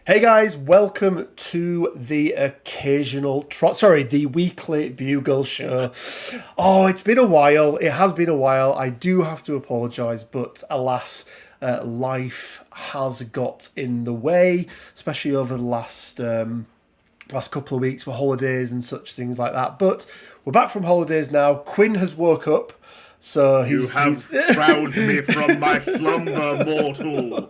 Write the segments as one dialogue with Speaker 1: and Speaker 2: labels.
Speaker 1: Hey guys, welcome to the the Weekly Bugle show. Oh, it's been a while. It has been a while. I do have to apologise, but alas, life has got in the way, especially over the last couple of weeks with holidays and such things like that. But we're back from holidays now. Quinn has woke up, so
Speaker 2: You have roused me from my slumber, mortal.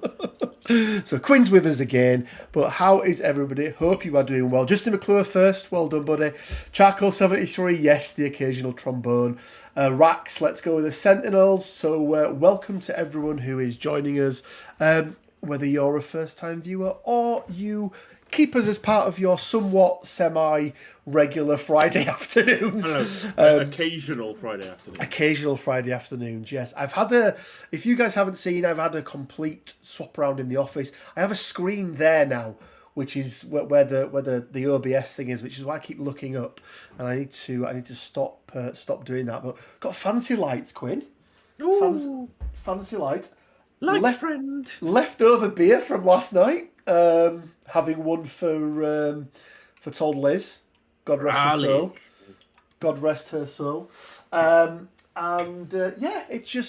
Speaker 1: So Quinn's with us again, but how is everybody? Hope you are doing well. Justin McClure first, well done, buddy. Charcoal73, yes, the occasional trombone. Rax, let's go with the Sentinels. So welcome to everyone who is joining us, whether you're a first-time viewer or you keep us as part of your somewhat semi-regular Friday afternoons.
Speaker 2: Occasional Friday afternoon.
Speaker 1: Occasional Friday afternoons, yes. If you guys haven't seen, I've had a complete swap around in the office. I have a screen there now, which is where the OBS thing is, which is why I keep looking up, and I need to stop doing that. But got fancy lights, Quinn. Fancy light.
Speaker 2: Friend.
Speaker 1: Leftover beer from last night. Having one for Told Liz. God rest her soul. God rest her soul. It's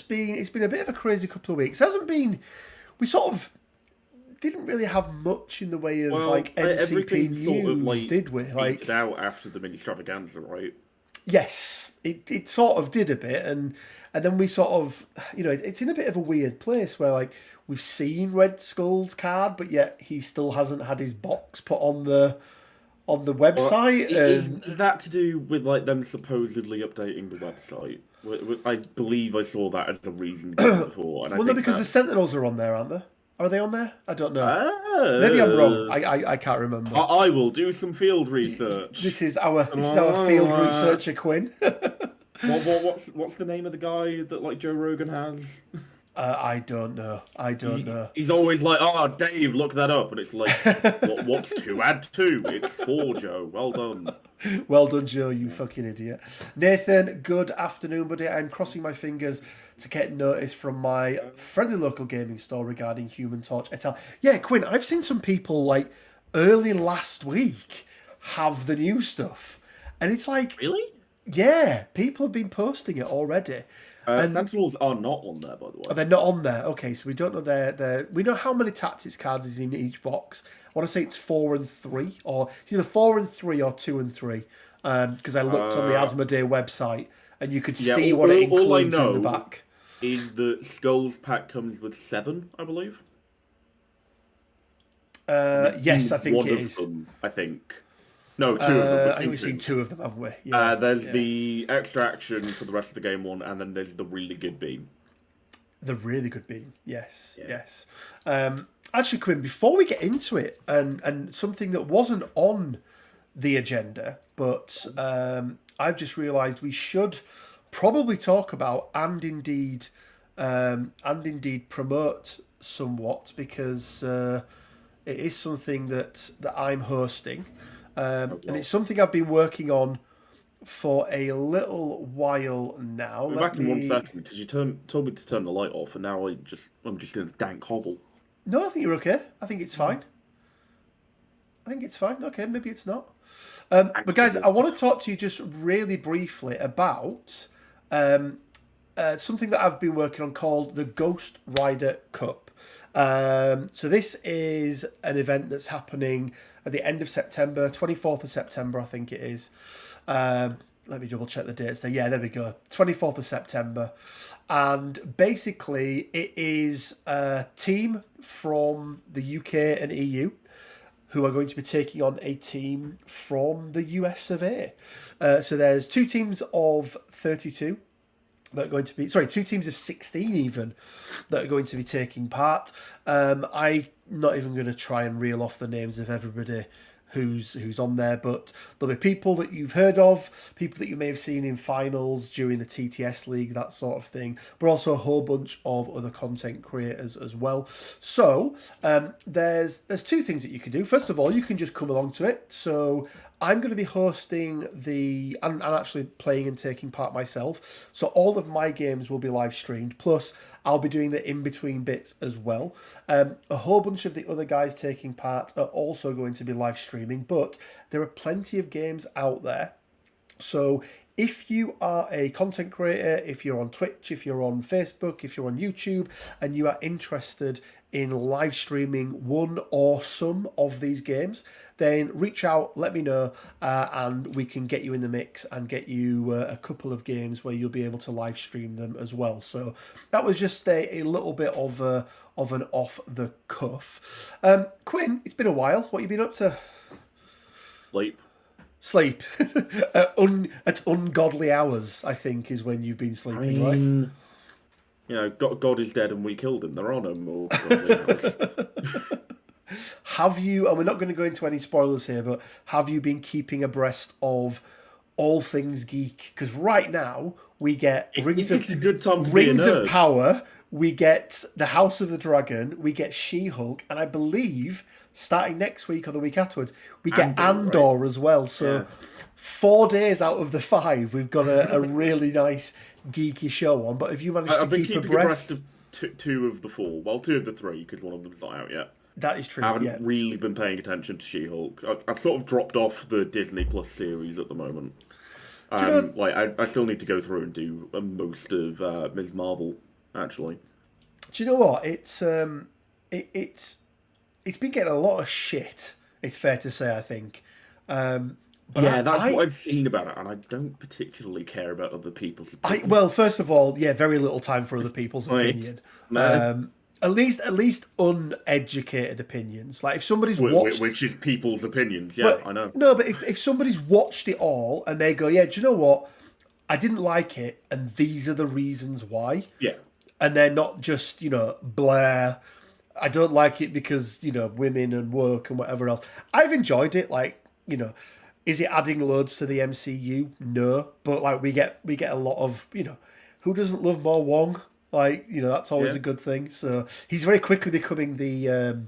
Speaker 1: been a bit of a crazy couple of weeks. It hasn't been. We sort of didn't really have much in the way of MCP news, did we?
Speaker 2: Petered out after the mini extravaganza, right?
Speaker 1: Yes, it sort of did a bit, and then we sort of, it's in a bit of a weird place where we've seen Red Skull's card, but yet he still hasn't had his box put on the website.
Speaker 2: Is that to do with them supposedly updating the website? I believe I saw that as the reason before.
Speaker 1: No, because the Sentinels are on there, aren't they? Are they on there? I don't know. Maybe I'm wrong. I can't remember.
Speaker 2: I will do some field research.
Speaker 1: This is our field researcher, Quinn.
Speaker 2: What's the name of the guy that Joe Rogan has?
Speaker 1: I don't know.
Speaker 2: He's always like, "Oh, Dave, look that up," and it's like, "What's 2 add 2? It's 4, Joe. Well done."
Speaker 1: Well done, Joe. You fucking idiot. Nathan, good afternoon, buddy. I'm crossing my fingers to get notice from my friendly local gaming store regarding Human Torch et al. Yeah, Quinn, I've seen some people early last week have the new stuff, and it's
Speaker 2: really,
Speaker 1: yeah, people have been posting it already.
Speaker 2: Sentinels are not on there, by the way.
Speaker 1: Oh, they're not on there. Okay, so we don't know their. We know how many tactics cards is in each box. I want to say it's 4 and 3, or it's either 4 and 3 or 2 and 3. Because I looked on the Asmodee website and you could see what it includes in the back.
Speaker 2: Is the Skulls pack comes with 7, I believe.
Speaker 1: Yes, I think it is.
Speaker 2: I think. No, 2 of them.
Speaker 1: I think we've seen 2 of them, haven't we? Yeah.
Speaker 2: There's the extra action for the rest of the game one, and then there's the really good beam.
Speaker 1: The really good beam, yes. Actually, Quinn, before we get into it, and something that wasn't on the agenda, but I've just realised we should probably talk about and indeed promote somewhat, because it is something that I'm hosting. And it's something I've been working on for a little while now.
Speaker 2: Back in 1 second, because you told me to turn the light off, and now I'm just in a dank hobble.
Speaker 1: No, I think you're okay. I think it's fine. Okay, maybe it's not. But guys, I want to talk to you just really briefly about something that I've been working on called the Ghost Rider Cup. So this is an event that's happening at the end of September, 24th of September, I think it is. Let me double check the dates there. Yeah, there we go. 24th of September. And basically, it is a team from the UK and EU who are going to be taking on a team from the US of A. So there's 2 teams of 32 that are going to be... Sorry, 2 teams of 16 even that are going to be taking part. I'm not even going to try and reel off the names of everybody who's on there, but there'll be people that you've heard of, people that you may have seen in finals during the TTS League, that sort of thing, but also a whole bunch of other content creators as well. So there's 2 things that you can do. First of all, you can just come along to it. So I'm going to be hosting and actually playing and taking part myself. So all of my games will be live streamed. Plus, I'll be doing the in-between bits as well. A whole bunch of the other guys taking part are also going to be live streaming, but there are plenty of games out there. So if you are a content creator, if you're on Twitch, if you're on Facebook, if you're on YouTube, and you are interested in live streaming one or some of these games, then reach out, let me know, and we can get you in the mix and get you a couple of games where you'll be able to live stream them as well. So that was just a little bit of an off the cuff. Quinn, it's been a while. What have you been up to? Sleep. At ungodly hours, I think, is when you've been sleeping, right?
Speaker 2: You know, God is dead and we killed him. There are no more.
Speaker 1: Have you, and we're not going to go into any spoilers here, but have you been keeping abreast of all things geek? Because right now, we get Rings of Power, we get the House of the Dragon, we get She-Hulk, and I believe, starting next week or the week afterwards, we get Andor as well. So 4 days out of the 5, we've got a really nice geeky show on. But if you managed to keep abreast
Speaker 2: of 2 of the 4, well, 2 of the 3, because one of them's not out yet.
Speaker 1: That is true.
Speaker 2: I haven't really been paying attention to She-Hulk. I've sort of dropped off the Disney Plus series at the moment. I still need to go through and do most of Ms. Marvel, actually.
Speaker 1: Do you know what? It's been getting a lot of shit. It's fair to say, I think. But
Speaker 2: that's what I've seen about it, and I don't particularly care about other people's opinion.
Speaker 1: Well, first of all, very little time for other people's opinion. At least uneducated opinions. Like if somebody's watched,
Speaker 2: which is people's opinions. I know.
Speaker 1: No, but if somebody's watched it all and they go, do you know what? I didn't like it, and these are the reasons why.
Speaker 2: Yeah.
Speaker 1: And they're not just Blair. I don't like it because women and work and whatever else. I've enjoyed it. Like is it adding loads to the MCU? No, but like we get a lot of who doesn't love Mo Wong? Like that's always a good thing. So he's very quickly becoming the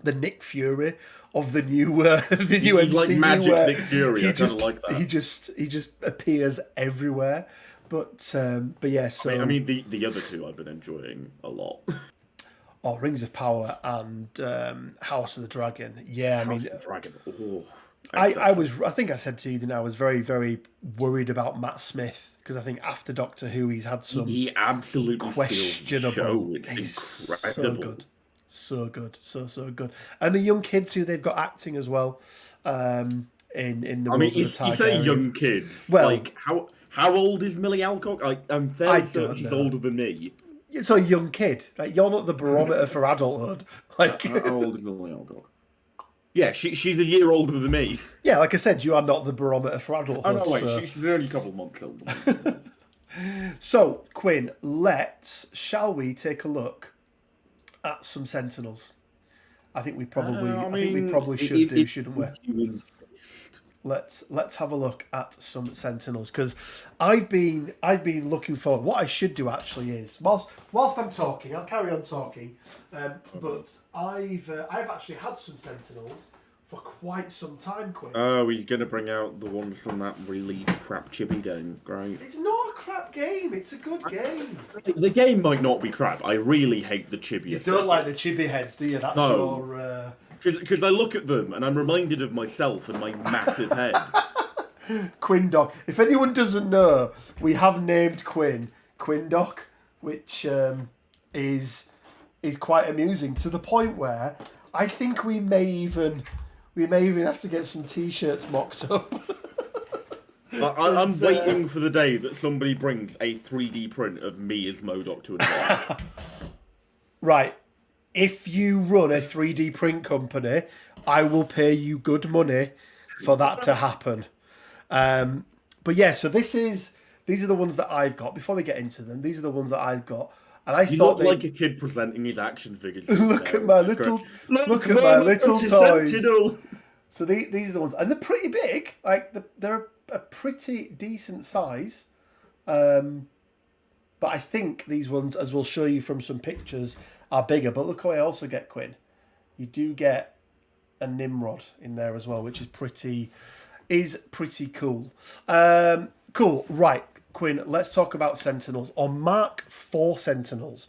Speaker 1: Nick Fury of the new MCU.
Speaker 2: He's like magic Nick Fury. I kind of like that.
Speaker 1: He just appears everywhere. But yeah. So
Speaker 2: I mean the other 2 I've been enjoying a lot.
Speaker 1: Oh, Rings of Power and House of the Dragon. Yeah,
Speaker 2: House of the Dragon. Oh,
Speaker 1: I think I said to you that I was very, very worried about Matt Smith because I think after Doctor Who he's had some
Speaker 2: absolutely
Speaker 1: questionable.
Speaker 2: It's
Speaker 1: So
Speaker 2: incredible.
Speaker 1: good, so good. And the young kids who they've got acting as well. In the Rose of the Targaryen.
Speaker 2: You say young kids. Well, like how old is Millie Alcock? I'm fairly certain she's older than me.
Speaker 1: It's a young kid. Like, you're not the barometer for adulthood. Like
Speaker 2: how old is Millie Alcock? Yeah, she's a year older than me.
Speaker 1: Yeah, like I said, you are not the barometer for adulthood.
Speaker 2: Oh, no, wait, she's only a couple of months older.
Speaker 1: So, Quinn, shall we take a look at some Sentinels? I think we probably should do, shouldn't we? Let's have a look at some Sentinels because I've been looking forward. What I should do actually is whilst I'm talking, I'll carry on talking. But I've actually had some Sentinels for quite some time, Quinn.
Speaker 2: Oh, he's going to bring out the ones from that really crap chibi game. Great.
Speaker 1: It's not a crap game. It's a good game.
Speaker 2: The game might not be crap. I really hate the chibi.
Speaker 1: You don't like the chibi heads, do you? That's your...
Speaker 2: Because I look at them and I'm reminded of myself and my massive head.
Speaker 1: Quindoc. If anyone doesn't know, we have named Quinn Quindoc, which is quite amusing to the point where I think we may even have to get some T-shirts mocked up.
Speaker 2: I'm waiting for the day that somebody brings a 3D print of me as MODOK to a
Speaker 1: Right. If you run a 3D print company, I will pay you good money for that to happen. But yeah, so these are the ones that I've got. Before we get into them, these are the ones that I've got. And I thought
Speaker 2: like a kid presenting his action figures.
Speaker 1: Look at my little toys. Sentinel. So these are the ones, and they're pretty big. Like they're a pretty decent size. But I think these ones, as we'll show you from some pictures, are bigger. But look what I also get, Quinn. You do get a Nimrod in there as well, which is pretty cool. Cool. Right. Quinn, let's talk about Sentinels, or Mark IV Sentinels,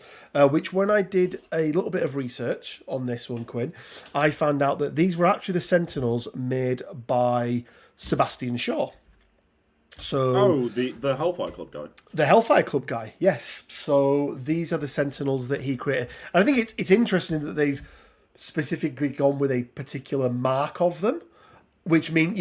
Speaker 1: which when I did a little bit of research on this one, Quinn, I found out that these were actually the Sentinels made by Sebastian Shaw. So
Speaker 2: the Hellfire Club guy.
Speaker 1: The Hellfire Club guy, yes. So these are the Sentinels that he created. And I think it's interesting that they've specifically gone with a particular mark of them, which means,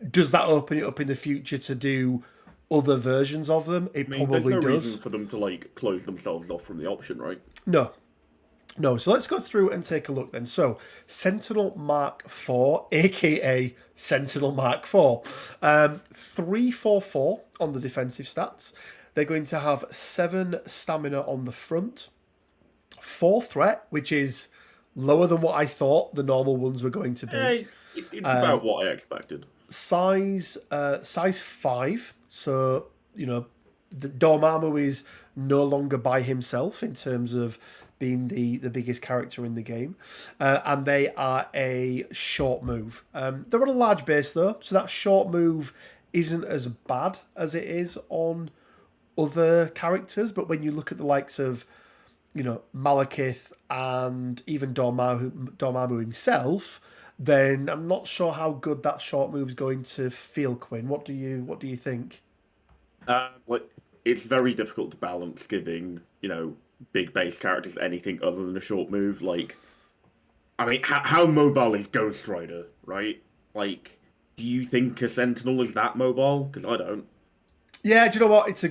Speaker 1: does that open it up in the future to do other versions of them? It probably
Speaker 2: there's no
Speaker 1: does.
Speaker 2: reason for them to close themselves off from the option, right?
Speaker 1: No. So let's go through and take a look then. So Sentinel Mark IV, aka Sentinel Mark IV, 344 on the defensive stats. They're going to have 7 stamina on the front, 4 threat, which is lower than what I thought the normal ones were going to be.
Speaker 2: It's about what I expected.
Speaker 1: Size 5, so the Dormammu is no longer by himself in terms of being the biggest character in the game, and they are a short move. They're on a large base though, so that short move isn't as bad as it is on other characters. But when you look at the likes of Malekith and even Dormammu himself, then I'm not sure how good that short move is going to feel. Quinn, what do you think?
Speaker 2: It's very difficult to balance giving big base characters anything other than a short move. How mobile is Ghost Rider, right? Do you think a Sentinel is that mobile? Because I don't.
Speaker 1: Yeah, do you know what? It's a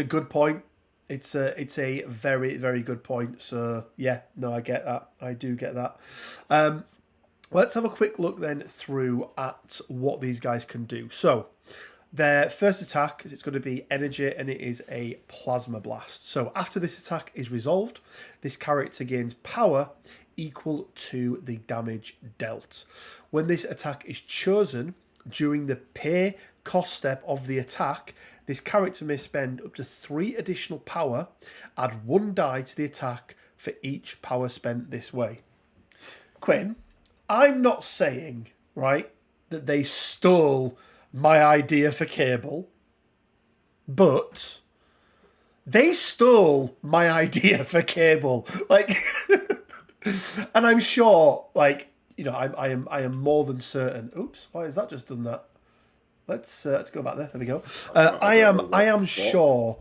Speaker 1: good point. It's a very, very good point. So yeah, no, I get that. I do get that. Let's have a quick look then through at what these guys can do. So their first attack, it's going to be energy, and it is a plasma blast. So after this attack is resolved, this character gains power equal to the damage dealt. When this attack is chosen during the pay cost step of the attack, this character may spend up to 3 additional power, add 1 die to the attack for each power spent this way. Quinn, I'm not saying, right, that they stole my idea for Cable, but they stole my idea for Cable. And I'm sure, I am more than certain. Oops, why has that just done that? Let's go back there. There we go. I am sure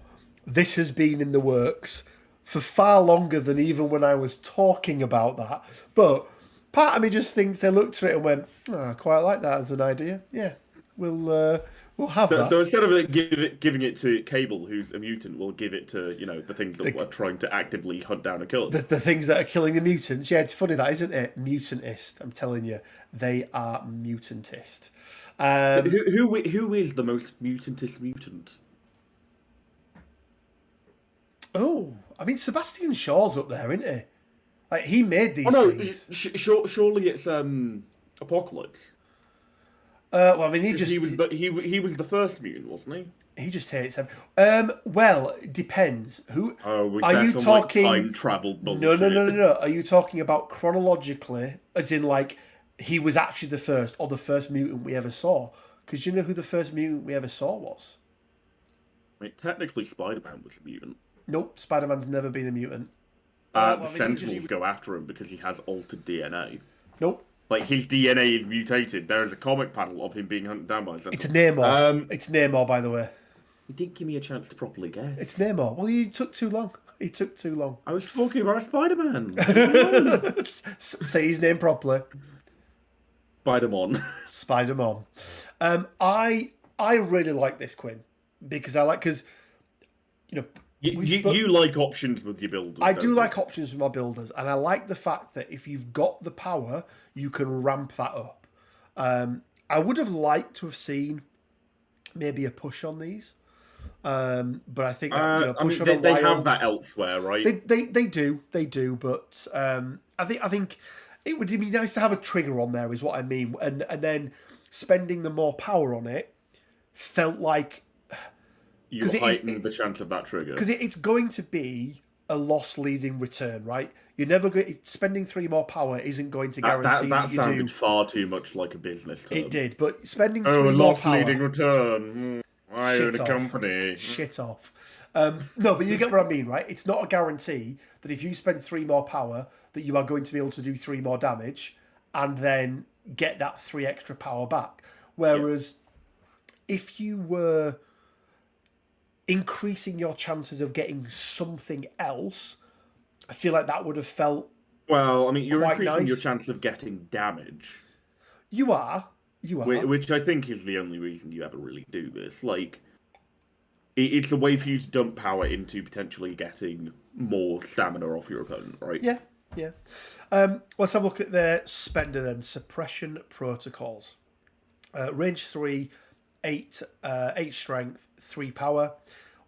Speaker 1: this has been in the works for far longer than even when I was talking about that. But part of me just thinks they looked at it and went, "Oh, I quite like that as an idea. Yeah, we'll have that."
Speaker 2: So instead of giving it to Cable, who's a mutant, we'll give it to the things that we're trying to actively hunt down and kill.
Speaker 1: The things that are killing the mutants. Yeah, it's funny that, isn't it? Mutantist. I'm telling you, they are mutantist.
Speaker 2: Who is the most mutantist mutant?
Speaker 1: Oh, I mean, Sebastian Shaw's up there, isn't he? He made these things.
Speaker 2: Surely it's Apocalypse.
Speaker 1: Well, I mean, he
Speaker 2: was the first mutant, wasn't he?
Speaker 1: He just hates him. Well, it depends. Who
Speaker 2: are you talking? Time travel bullshit?
Speaker 1: No. Are you talking about chronologically, as in he was actually the first, or the first mutant we ever saw? Because you know who the first mutant we ever saw was?
Speaker 2: Technically, Spider-Man was a mutant.
Speaker 1: Nope, Spider-Man's never been a mutant.
Speaker 2: The Sentinels go after him because he has altered DNA.
Speaker 1: Nope.
Speaker 2: His DNA is mutated. There is a comic panel of him being hunted down by a Sentinel.
Speaker 1: It's Namor. It's Namor, by the way.
Speaker 2: You didn't give me a chance to properly guess.
Speaker 1: It's Namor. Well, you took too long. He took too long.
Speaker 2: I was talking about Spider-Man.
Speaker 1: Say his name properly.
Speaker 2: Spider-Man.
Speaker 1: Spider-Man. I really like this, Quinn, because
Speaker 2: you like options with your builders.
Speaker 1: I do like options with my builders, and I like the fact that if you've got the power, you can ramp that up. I would have liked to have seen maybe a push on these, but I think that, push on
Speaker 2: they have that elsewhere, right?
Speaker 1: They do, but I think it would be nice to have a trigger on there, is what I mean, and then spending the more power on it felt like.
Speaker 2: You heighten the chance of that trigger.
Speaker 1: Because it's going to be a loss-leading return, right? You're never going. Spending 3 more power isn't going to guarantee that you do. That sounded
Speaker 2: far too much like a business term.
Speaker 1: It did, but spending 3 more power.
Speaker 2: Loss-leading return. I own a company.
Speaker 1: Shit off. No, but you get what I mean, right? It's not a guarantee that if you spend 3 more power, that you are going to be able to do 3 more damage and then get that 3 extra power back. Whereas if you were increasing your chances of getting something else, I feel like that would have felt
Speaker 2: Well, I mean, you're
Speaker 1: quite
Speaker 2: increasing your
Speaker 1: nice.
Speaker 2: chance of getting damage,
Speaker 1: You are. You are.
Speaker 2: which I think is the only reason you ever really do this. Like, it's a way for you to dump power into potentially getting more stamina off your opponent, right?
Speaker 1: Yeah, yeah. Let's have a look at their spender then. Suppression protocols. Range 3, 8 strength, 3 power.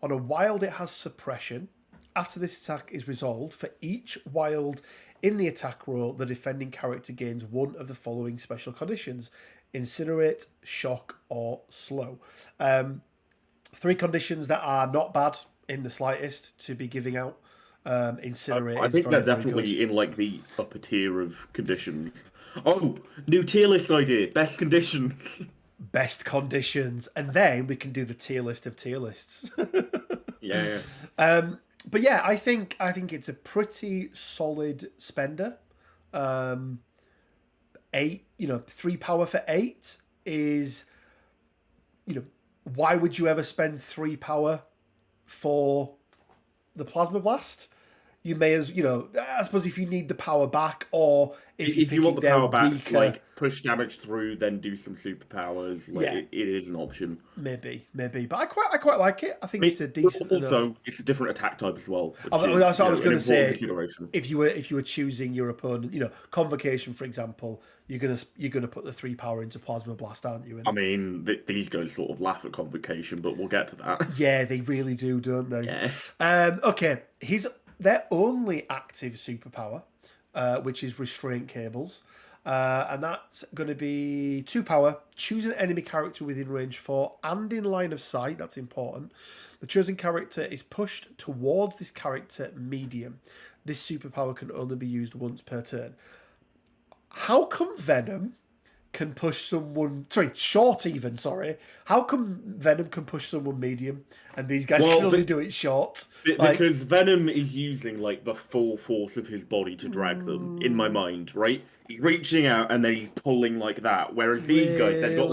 Speaker 1: On a wild, it has suppression. After this attack is resolved, for each wild in the attack roll, the defending character gains one of the following special conditions: incinerate, shock, or slow. 3 conditions that are not bad in the slightest to be giving out. Incinerate
Speaker 2: I
Speaker 1: is
Speaker 2: think
Speaker 1: very,
Speaker 2: they're
Speaker 1: very
Speaker 2: definitely
Speaker 1: good.
Speaker 2: in like the upper tier of conditions. Oh, new tier list idea. Best conditions.
Speaker 1: Best conditions, and then we can do the tier list of tier lists.
Speaker 2: Yeah.
Speaker 1: But yeah, I think it's a pretty solid spender. 8, 3 power for 8 is, why would you ever spend 3 power for the plasma blast? You may as, I suppose if you need the power back, or if you're
Speaker 2: If you want
Speaker 1: picking
Speaker 2: the
Speaker 1: their
Speaker 2: power back,
Speaker 1: weaker,
Speaker 2: like push damage through, then do some superpowers. Like
Speaker 1: yeah,
Speaker 2: it is an option.
Speaker 1: maybe. But I quite like it. I think
Speaker 2: I
Speaker 1: it's a decent
Speaker 2: mean, also
Speaker 1: enough.
Speaker 2: it's a different attack type as well, which
Speaker 1: That's
Speaker 2: is
Speaker 1: what I was
Speaker 2: an
Speaker 1: going to
Speaker 2: important
Speaker 1: say.
Speaker 2: consideration.
Speaker 1: If you were choosing your opponent, Convocation, for example, you're gonna put the 3 power into Plasma Blast, aren't you? And
Speaker 2: I mean, these guys sort of laugh at Convocation, but we'll get to that.
Speaker 1: yeah, they really do, don't they?
Speaker 2: Yeah.
Speaker 1: Okay, their only active superpower, which is Restraint cables, and that's going to be 2 power. Choose an enemy character within range 4 and in line of sight. That's important. The chosen character is pushed towards this character medium. This superpower can only be used once per turn. How come Venom can push someone... short even, sorry. How come Venom can push someone medium and these guys can only do it short?
Speaker 2: Because Venom is using, like, the full force of his body to drag them, in my mind, right? He's reaching out and then he's pulling like that, whereas these guys, they've got,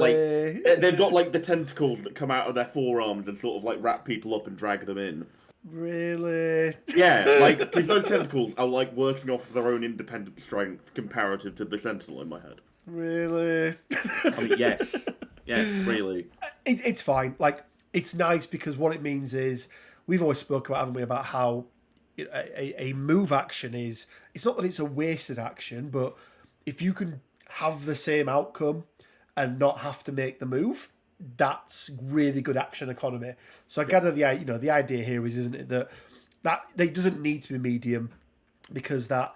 Speaker 2: like, the tentacles that come out of their forearms and sort of, like, wrap people up and drag them in.
Speaker 1: Really?
Speaker 2: Yeah, like, because those tentacles are, like, working off their own independent strength comparative to the Sentinel in my head.
Speaker 1: Really?
Speaker 2: I mean, yes. Yes, really.
Speaker 1: It's fine. Like, it's nice because what it means is, we've always spoke about, haven't we, about how a move action is, it's not that it's a wasted action, but if you can have the same outcome and not have to make the move, that's really good action economy. So I gather the idea here is, isn't it, that they doesn't need to be medium, because that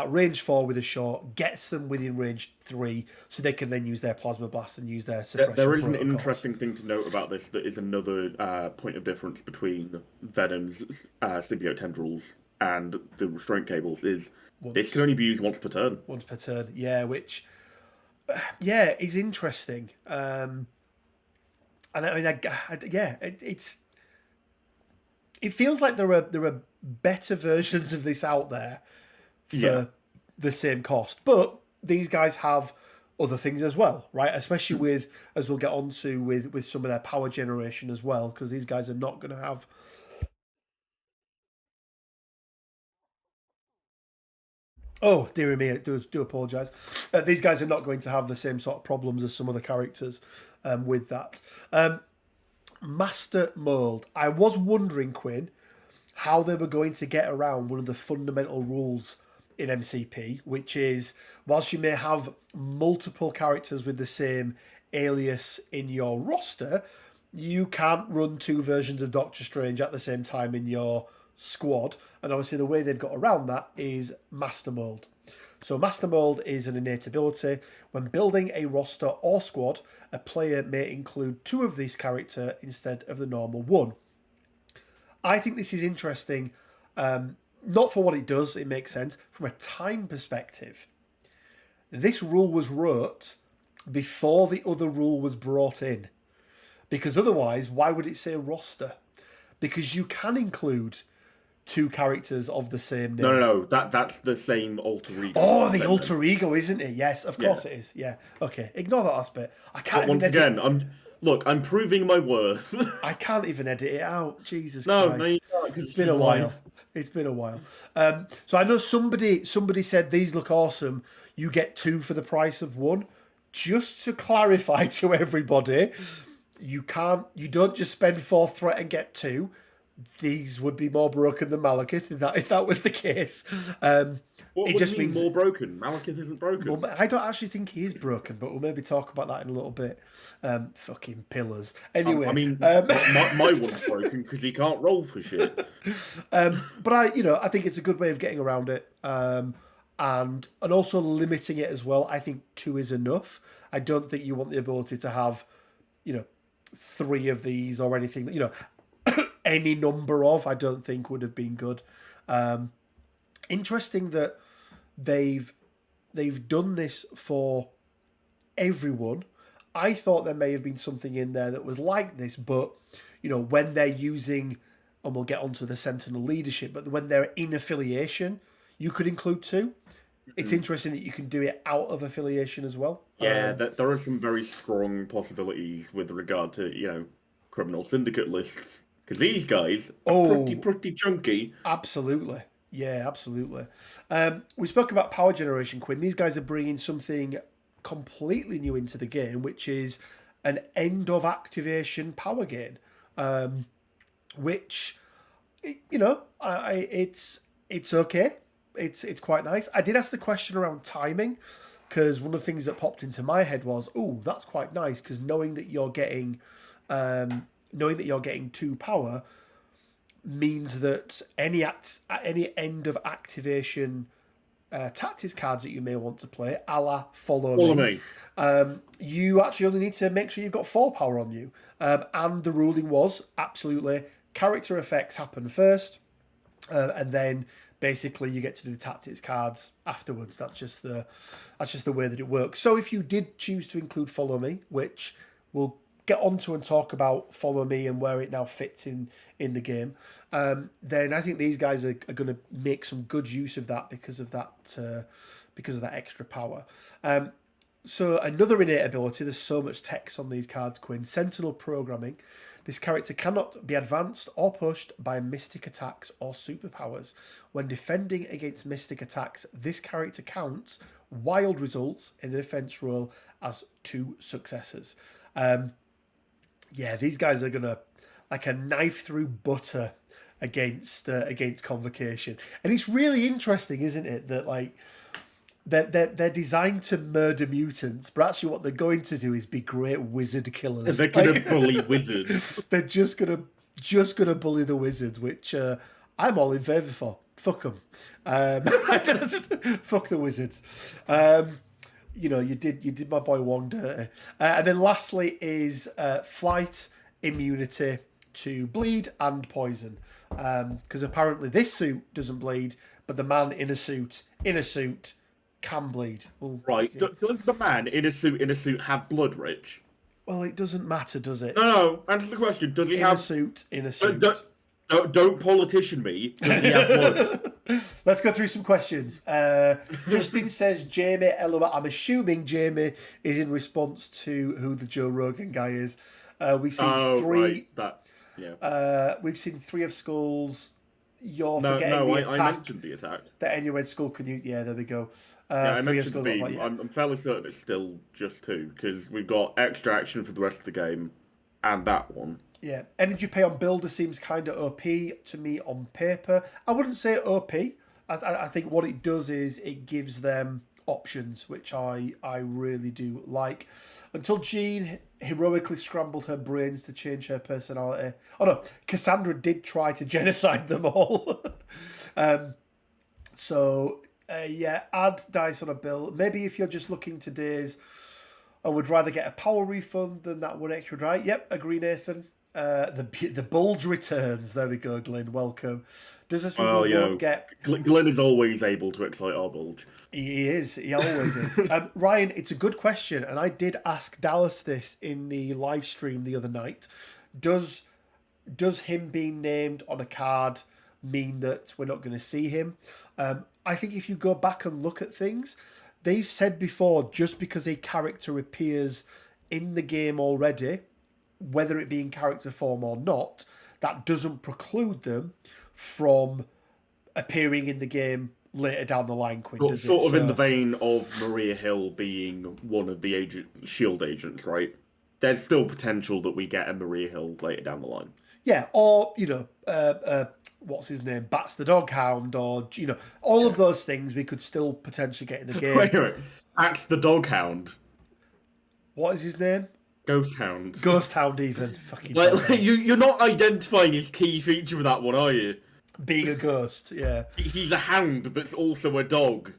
Speaker 1: range 4 with a short gets them within range 3, so they can then use their plasma blast and use their suppression
Speaker 2: There is
Speaker 1: protocols.
Speaker 2: an interesting thing to note about this that is another point of difference between Venom's symbiote tendrils and the restraint cables is this can only be used once per turn.
Speaker 1: Once per turn, yeah, which is interesting. And I mean, it feels like there are better versions of this out there for the same cost, but these guys have other things as well, right? Especially with, as we'll get on to, with some of their power generation as well, because these guys are not going to have... Oh, dear me, I do apologise. These guys are not going to have the same sort of problems as some other characters with that. Master Mold. I was wondering, Quinn, how they were going to get around one of the fundamental rules in MCP, which is, whilst you may have multiple characters with the same alias in your roster, you can't run 2 versions of Doctor Strange at the same time in your squad. And obviously the way they've got around that is Master Mold. So Master Mold is an innate ability. When building a roster or squad, a player may include 2 of this character instead of the normal 1. I think this is interesting, not for what it does, it makes sense, from a time perspective. This rule was wrote before the other rule was brought in. because otherwise, why would it say roster? Because you can include 2 characters of the same name.
Speaker 2: No. That's the same alter ego.
Speaker 1: Oh, the alter ego, isn't it? Yes, of course it is. Yeah. Okay. Ignore that last bit. I can't.
Speaker 2: But once again, I'm proving my worth.
Speaker 1: I can't even edit it out. Jesus
Speaker 2: no,
Speaker 1: Christ.
Speaker 2: No, you can't,
Speaker 1: it's been a while. It's been a while. So I know somebody said these look awesome. You get 2 for the price of 1. Just to clarify to everybody, you don't just spend 4 threat and get 2. These would be more broken than Malekith if that was the case.
Speaker 2: What just means more broken? Malekith isn't broken.
Speaker 1: Well, I don't actually think he is broken, but we'll maybe talk about that in a little bit. Fucking pillars. Anyway,
Speaker 2: I mean, my one's broken because he can't roll for shit.
Speaker 1: But I think it's a good way of getting around it, and also limiting it as well. I think 2 is enough. I don't think you want the ability to have, 3 of these or anything that any number of. I don't think would have been good. Interesting that they've done this for everyone. I thought there may have been something in there that was like this, but when they're using, and we'll get onto the Sentinel leadership, but when they're in affiliation, you could include 2. It's interesting that you can do it out of affiliation as well.
Speaker 2: Yeah, there are some very strong possibilities with regard to criminal syndicate lists, because these guys are pretty chunky.
Speaker 1: Absolutely. Yeah, absolutely. We spoke about power generation, Quinn. These guys are bringing something completely new into the game, which is an end of activation power gain, which it's okay. It's quite nice. I did ask the question around timing, because one of the things that popped into my head was, that's quite nice, because knowing that you're getting 2 power means that any end of activation tactics cards that you may want to play, a la Follow Me. You actually only need to make sure you've got 4 power on you. And the ruling was absolutely character effects happen first, and then basically you get to do the tactics cards afterwards. That's just the way that it works. So if you did choose to include Follow Me, which we'll get onto and talk about Follow Me and where it now fits in the game, then I think these guys are going to make some good use of that because of that extra power. So another innate ability, there's so much text on these cards, Quinn. Sentinel programming. This character cannot be advanced or pushed by mystic attacks or superpowers. When defending against mystic attacks, this character counts wild results in the defense roll as 2 successes. These guys are gonna like a knife through butter against Convocation, and it's really interesting, isn't it? That like they're designed to murder mutants, but actually what they're going to do is be great wizard killers.
Speaker 2: They're gonna bully wizards.
Speaker 1: They're just gonna bully the wizards, which I'm all in favour for. Fuck them. Fuck the wizards. You did my boy Wong dirty. And then lastly is flight immunity to bleed and poison, because apparently this suit doesn't bleed, but the man in a suit can bleed. Well,
Speaker 2: right. Does the man in a suit have blood, Rich?
Speaker 1: Well, it doesn't matter, does it?
Speaker 2: No. Answer the question. Does he have
Speaker 1: in a suit?
Speaker 2: Don't politician me. Does he have blood?
Speaker 1: Let's go through some questions. Justin says Jamie. LOL. I'm assuming Jamie is in response to who the Joe Rogan guy is. We've seen 3.
Speaker 2: Right.
Speaker 1: We've seen 3 of skulls. You're
Speaker 2: forgetting
Speaker 1: the attack.
Speaker 2: I mentioned the attack.
Speaker 1: That any red skull can use. Yeah, there we go.
Speaker 2: I mentioned the beam. I'm fairly certain it's still just 2, because we've got extra action for the rest of the game, and that one.
Speaker 1: Yeah, energy pay on builder seems kind of OP to me on paper. I wouldn't say OP. I think what it does is it gives them options, which I really do like. Until Jean heroically scrambled her brains to change her personality. Oh no, Cassandra did try to genocide them all. Add dice on a bill. Maybe if you're just looking today's, I would rather get a power refund than that 1 extra die. Yep, agree, Nathan. The bulge returns. There we go, Glyn. Welcome. Does this mean
Speaker 2: Well,
Speaker 1: we won't get?
Speaker 2: Glenn is always able to excite our bulge.
Speaker 1: He is. He always is. Ryan, it's a good question, and I did ask Dallas this in the live stream the other night. Does him being named on a card mean that we're not going to see him? I think if you go back and look at things, they've said before, just because a character appears in the game already, whether it be in character form or not, that doesn't preclude them from appearing in the game later down the line, Quinn.
Speaker 2: Sort of in the vein of Maria Hill being one of the Shield agents, right? There's still potential that we get a Maria Hill later down the line.
Speaker 1: Yeah, or, what's his name? Bats the Dog Hound, or, all of those things we could still potentially get in the game.
Speaker 2: Wait. Bats the Dog Hound.
Speaker 1: What is his name?
Speaker 2: Ghost Hound.
Speaker 1: Ghost Hound, even. Fucking
Speaker 2: you're not identifying his key feature with that one, are you?
Speaker 1: Being a ghost, yeah.
Speaker 2: He's a hound that's also a dog.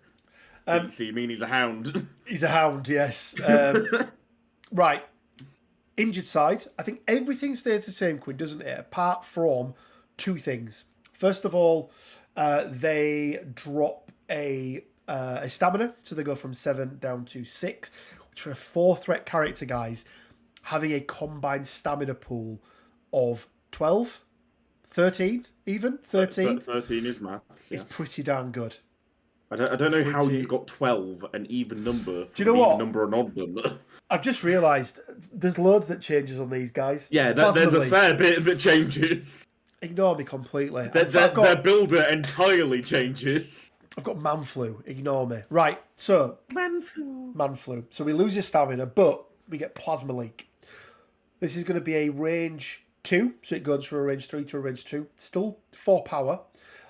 Speaker 2: So you mean he's a hound?
Speaker 1: He's a hound, yes. Right. Injured side. I think everything stays the same, Quinn, doesn't it? Apart from two things. First of all, they drop a stamina, so they go from 7 down to 6, which for a 4-threat character, guys, having a combined stamina pool of 12, 13, even 13.
Speaker 2: 13 is maths. Yeah.
Speaker 1: It's pretty darn good.
Speaker 2: I don't know how you got 12, an even number.
Speaker 1: Do you know what?
Speaker 2: Number and odd number.
Speaker 1: I've just realised there's loads that changes on these guys.
Speaker 2: Yeah, there's a fair bit that changes.
Speaker 1: Ignore me completely.
Speaker 2: Their builder entirely changes.
Speaker 1: I've got man flu. Ignore me. Right, so man flu. So we lose your stamina, but we get plasma leak. This is going to be a range 2, so it goes from a range 3 to a range 2. Still 4 power,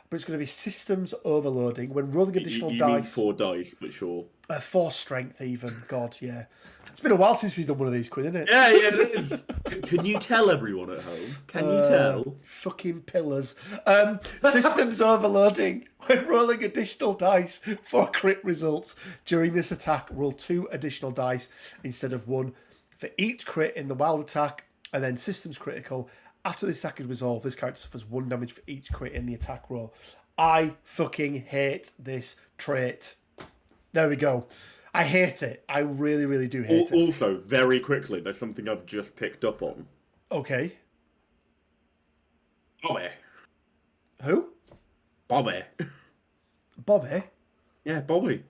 Speaker 1: but it's going to be systems overloading when rolling additional
Speaker 2: you
Speaker 1: dice.
Speaker 2: Mean 4 dice, but sure.
Speaker 1: 4 strength, even. God, yeah. It's been a while since we've done one of these, Quinn, isn't it?
Speaker 2: Yeah, it is. Can you tell everyone at home? Can you tell?
Speaker 1: Fucking pillars. Systems overloading. When rolling additional dice for crit results during this attack, roll 2 additional dice instead of 1 for each crit in the wild attack, and then systems critical. After this attack is resolved, this character suffers 1 damage for each crit in the attack roll. I fucking hate this trait. There we go. I hate it. I really, really do hate it.
Speaker 2: Also, very quickly, there's something I've just picked up on.
Speaker 1: Okay.
Speaker 2: Bobby.
Speaker 1: Who?
Speaker 2: Bobby.
Speaker 1: Bobby?
Speaker 2: Yeah, Bobby.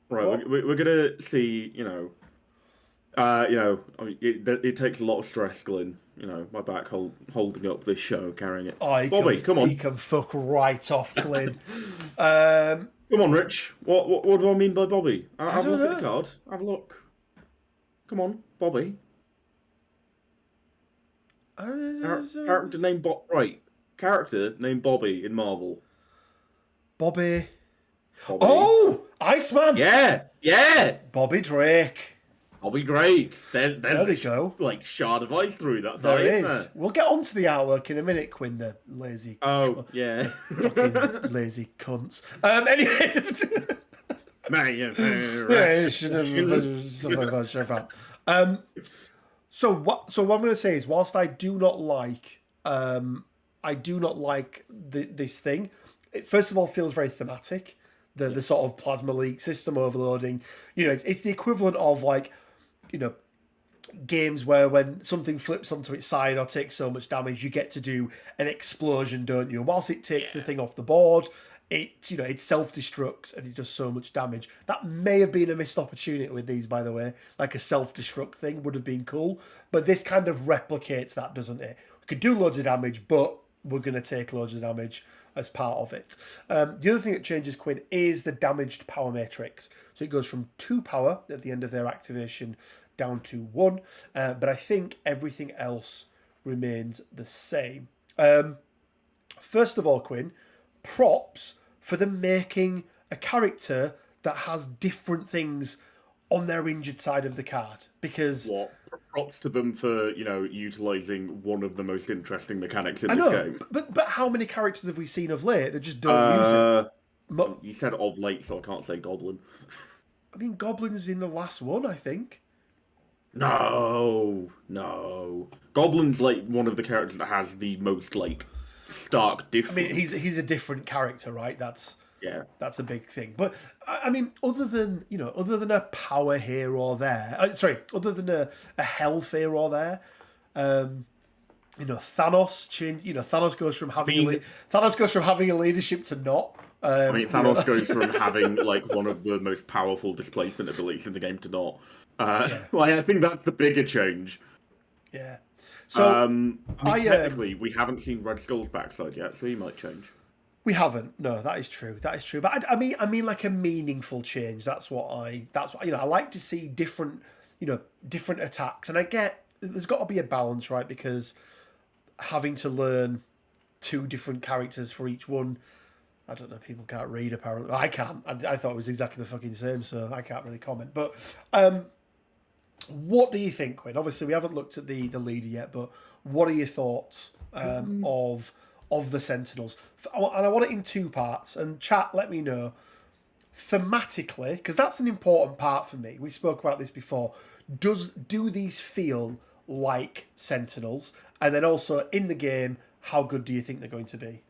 Speaker 2: Right, we're gonna see, it takes a lot of stress, Glyn. My back holding up this show, carrying it.
Speaker 1: Oh,
Speaker 2: Bobby, come on.
Speaker 1: He can fuck right off, Glyn.
Speaker 2: Come on, Rich. What do I mean by Bobby? Have a look at the card. Have a look. Come on, Bobby. Character named Right. Character named Bobby in Marvel.
Speaker 1: Bobby. Oh! Iceman!
Speaker 2: Yeah!
Speaker 1: Bobby Drake.
Speaker 2: Bobby Drake. There
Speaker 1: we go.
Speaker 2: Like shard of ice through that.
Speaker 1: There is. We'll get onto the artwork in a minute, Quinn, the lazy...
Speaker 2: yeah.
Speaker 1: Fucking lazy cunts. Anyway... So what I'm going to say is, whilst I do not like this thing, it first of all feels very thematic. The sort of plasma leak, system overloading. It's the equivalent of games where when something flips onto its side or takes so much damage, you get to do an explosion, don't you? Whilst it takes the thing off the board, it self-destructs and it does so much damage. That may have been a missed opportunity with these, by the way. Like a self-destruct thing would have been cool. But this kind of replicates that, doesn't it? We could do loads of damage, but we're going to take loads of damage as part of it. The other thing that changes, Quinn, is the damaged power matrix. So it goes from 2 power at the end of their activation down to 1. But I think everything else remains the same. First of all, Quinn, props for them making a character that has different things on their injured side of the card. Because...
Speaker 2: Props to them for, utilising one of the most interesting mechanics in this game.
Speaker 1: But how many characters have we seen of late that just don't use it?
Speaker 2: You said of late, so I can't say Goblin.
Speaker 1: I mean, Goblin's been the last one, I think.
Speaker 2: No. Goblin's like one of the characters that has the most like stark
Speaker 1: I mean,
Speaker 2: difference.
Speaker 1: he's a different character, right?
Speaker 2: Yeah.
Speaker 1: That's a big thing. But I mean, other than a power here or there, other than a health here or there, Thanos change. Thanos goes from
Speaker 2: I mean,
Speaker 1: having a leadership to not.
Speaker 2: Thanos goes from having like one of the most powerful displacement abilities in the game to not.
Speaker 1: Yeah.
Speaker 2: Like, I think that's the bigger change.
Speaker 1: Yeah. So
Speaker 2: Technically, we haven't seen Red Skull's backside yet, so he might change.
Speaker 1: we haven't. No, that is true. That is true. But I mean, like a meaningful change. That's what I like to see different attacks, and I get there's got to be a balance, right? Because having to learn two different characters for each one. I don't know. People can't read, apparently. I can't. I thought it was exactly the fucking same, so I can't really comment. But what do you think, Quinn? Obviously, we haven't looked at the leader yet, but what are your thoughts of the Sentinels? And I want it in two parts. And chat, let me know thematically, because that's an important part for me. We spoke about this before. Do these feel like Sentinels? And then also in the game, how good do you think they're going to be?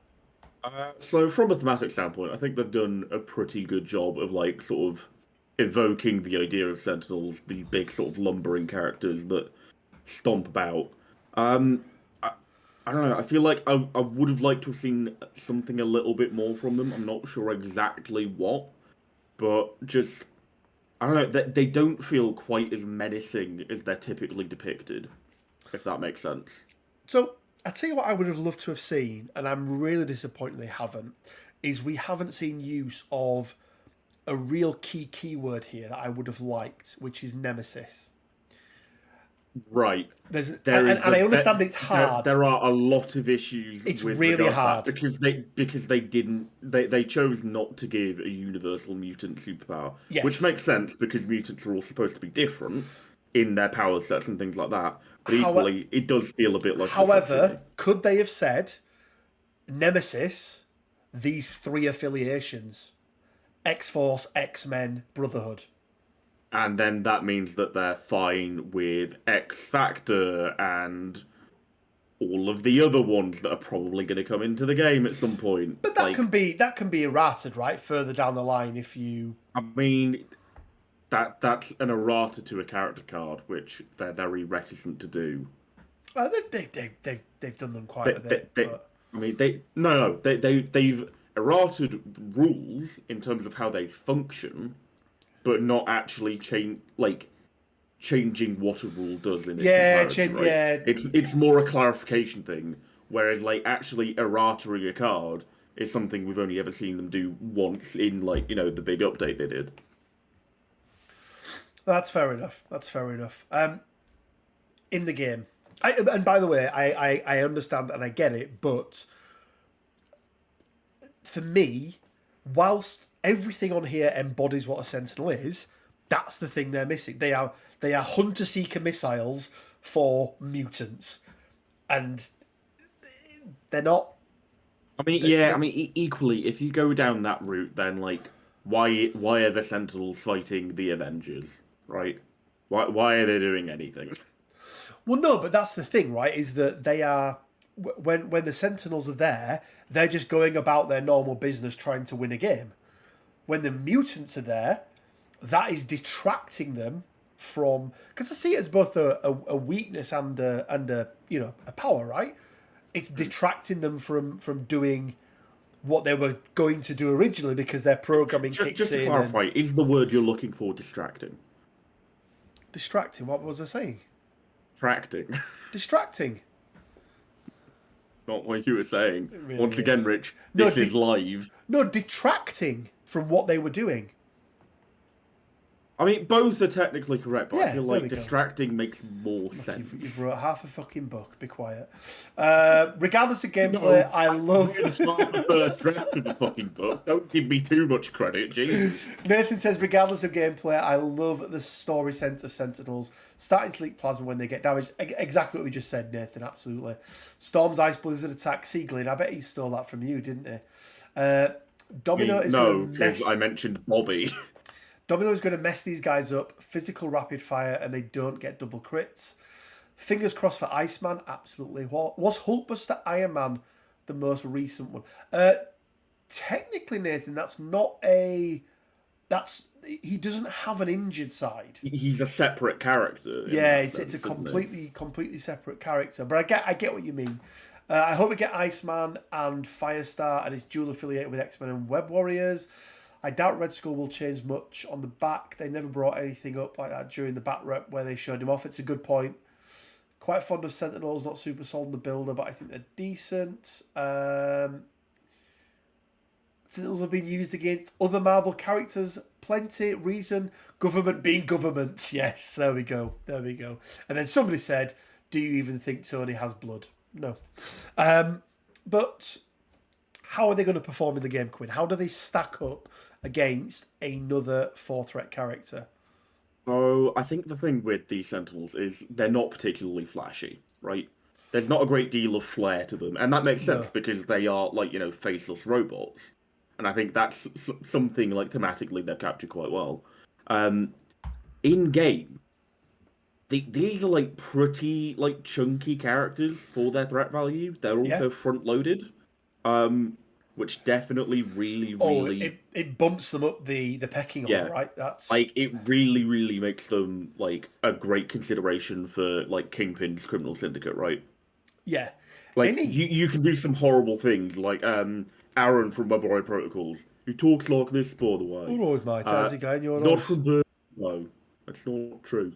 Speaker 2: So from a thematic standpoint, I think they've done a pretty good job of like sort of evoking the idea of Sentinels, these big sort of lumbering characters that stomp about. I, I don't know. I feel like I would have liked to have seen something a little bit more from them. I'm not sure exactly what, but just I don't know. They don't feel quite as menacing as they're typically depicted, if that makes sense.
Speaker 1: So I tell you what I would have loved to have seen, and I'm really disappointed they haven't, is we haven't seen use of a real key keyword here that I would have liked, which is Nemesis.
Speaker 2: Right.
Speaker 1: And I understand it's hard.
Speaker 2: There are a lot of issues.
Speaker 1: It's
Speaker 2: with
Speaker 1: really hard
Speaker 2: because they chose not to give a universal mutant superpower,
Speaker 1: yes.
Speaker 2: Which makes sense because mutants are all supposed to be different in their power sets and things like that. But equally, it does feel a bit like.
Speaker 1: However, could they have said Nemesis, these three affiliations, X-Force, X-Men, Brotherhood?
Speaker 2: And then that means that they're fine with X Factor and all of the other ones that are probably going to come into the game at some point.
Speaker 1: But that can be errated, right? Further down the line, if you.
Speaker 2: I mean, that's an errata to a character card, which they're very reticent to do.
Speaker 1: They've done them quite a bit.
Speaker 2: They've errated rules in terms of how they function. But not actually changing what a rule does in its right? It's more a clarification thing, whereas like actually errataing a card is something we've only ever seen them do once in the big update they did.
Speaker 1: That's fair enough. In the game, and by the way, I understand and I get it, but for me, whilst everything on here embodies what a Sentinel is, that's the thing they're missing. They are hunter-seeker missiles for mutants. And they're not...
Speaker 2: Equally, if you go down that route, then, why are the Sentinels fighting the Avengers, right? Why are they doing anything?
Speaker 1: Well, no, but that's the thing, right, is that they are... When the Sentinels are there, they're just going about their normal business trying to win a game. When the mutants are there, that is detracting them from... Because I see it as both a weakness and a power, right? It's detracting them from doing what they were going to do originally because their programming kicks in.
Speaker 2: Just to clarify, is the word you're looking for distracting?
Speaker 1: Distracting? What was I saying?
Speaker 2: Distracting. Not what you were saying. Really Once is. Again, Rich, this is live.
Speaker 1: No, detracting from what they were doing.
Speaker 2: I mean, both are technically correct, but I feel like distracting makes more sense.
Speaker 1: You've wrote half a fucking book. Be quiet. Regardless of gameplay, I love...
Speaker 2: the first draft of the fucking book. Don't give me too much credit, Jesus.
Speaker 1: Nathan says, regardless of gameplay, I love the story sense of Sentinels. Starting to leak plasma when they get damaged. Exactly what we just said, Nathan, absolutely. Storm's Ice Blizzard attack Seaglin. I bet he stole that from you, didn't he? Domino is
Speaker 2: no, because I mentioned Bobby.
Speaker 1: Domino's going to mess these guys up. Physical rapid fire, and they don't get double crits. Fingers crossed for Iceman. Absolutely. Was Hulkbuster Iron Man the most recent one? Technically, Nathan, that's not a... He doesn't have an injured side.
Speaker 2: He's a separate character.
Speaker 1: Yeah, it's a completely separate character. But I get what you mean. I hope we get Iceman and Firestar, and it's dual affiliated with X-Men and Web Warriors. I doubt Red Skull will change much on the back. They never brought anything up like that during the back rep where they showed him off. It's a good point. Quite fond of Sentinels, not super sold on the builder, but I think they're decent. Sentinels have been used against other Marvel characters. Plenty. Reason. Government being government. Yes, there we go. And then somebody said, do you even think Tony has blood? No. But how are they going to perform in the game, Quinn? How do they stack up against another 4-threat character?
Speaker 2: Oh, I think the thing with these Sentinels is they're not particularly flashy, right? There's not a great deal of flair to them. And that makes sense because they are, faceless robots. And I think that's something, thematically they've captured quite well. In-game, these are, pretty, chunky characters for their threat value. They're also front-loaded, which definitely really...
Speaker 1: It bumps them up the pecking order, right? That's...
Speaker 2: it really, really makes them, a great consideration for, Kingpin's criminal syndicate, right?
Speaker 1: Yeah.
Speaker 2: You can do some horrible things, Aaron from Web Warrior Protocols, who talks like this, by the way.
Speaker 1: All right, mate. How's it going? You're
Speaker 2: not from the... No, that's not true.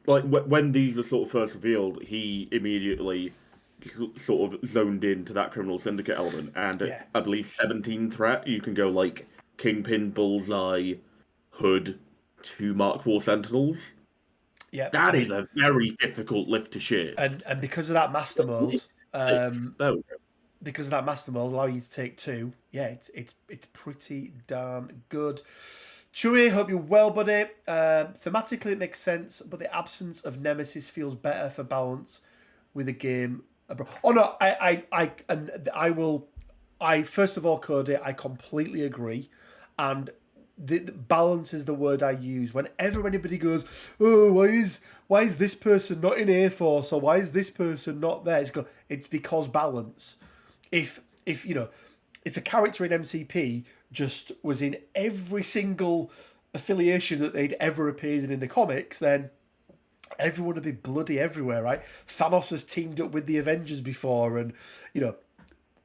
Speaker 2: When these were sort of first revealed, he immediately sort of zoned into that criminal syndicate element. And I believe 17 threat, you can go Kingpin, Bullseye, Hood, 2 Mark IV Sentinels.
Speaker 1: Yeah,
Speaker 2: that is a very difficult lift to share.
Speaker 1: And because of that master mode,
Speaker 2: there we go.
Speaker 1: Because of that master mode allowing you to take 2, it's pretty darn good. Chewie, hope you're well, buddy. Thematically, it makes sense, but the absence of Nemesis feels better for balance with a game. Oh no, I first of all, Cody, I completely agree, and the balance is the word I use whenever anybody goes, oh, why is this person not in Air Force, or why is this person not there? It's because balance. If a character in MCP just was in every single affiliation that they'd ever appeared in the comics, then everyone would be bloody everywhere, right? Thanos has teamed up with the Avengers before, and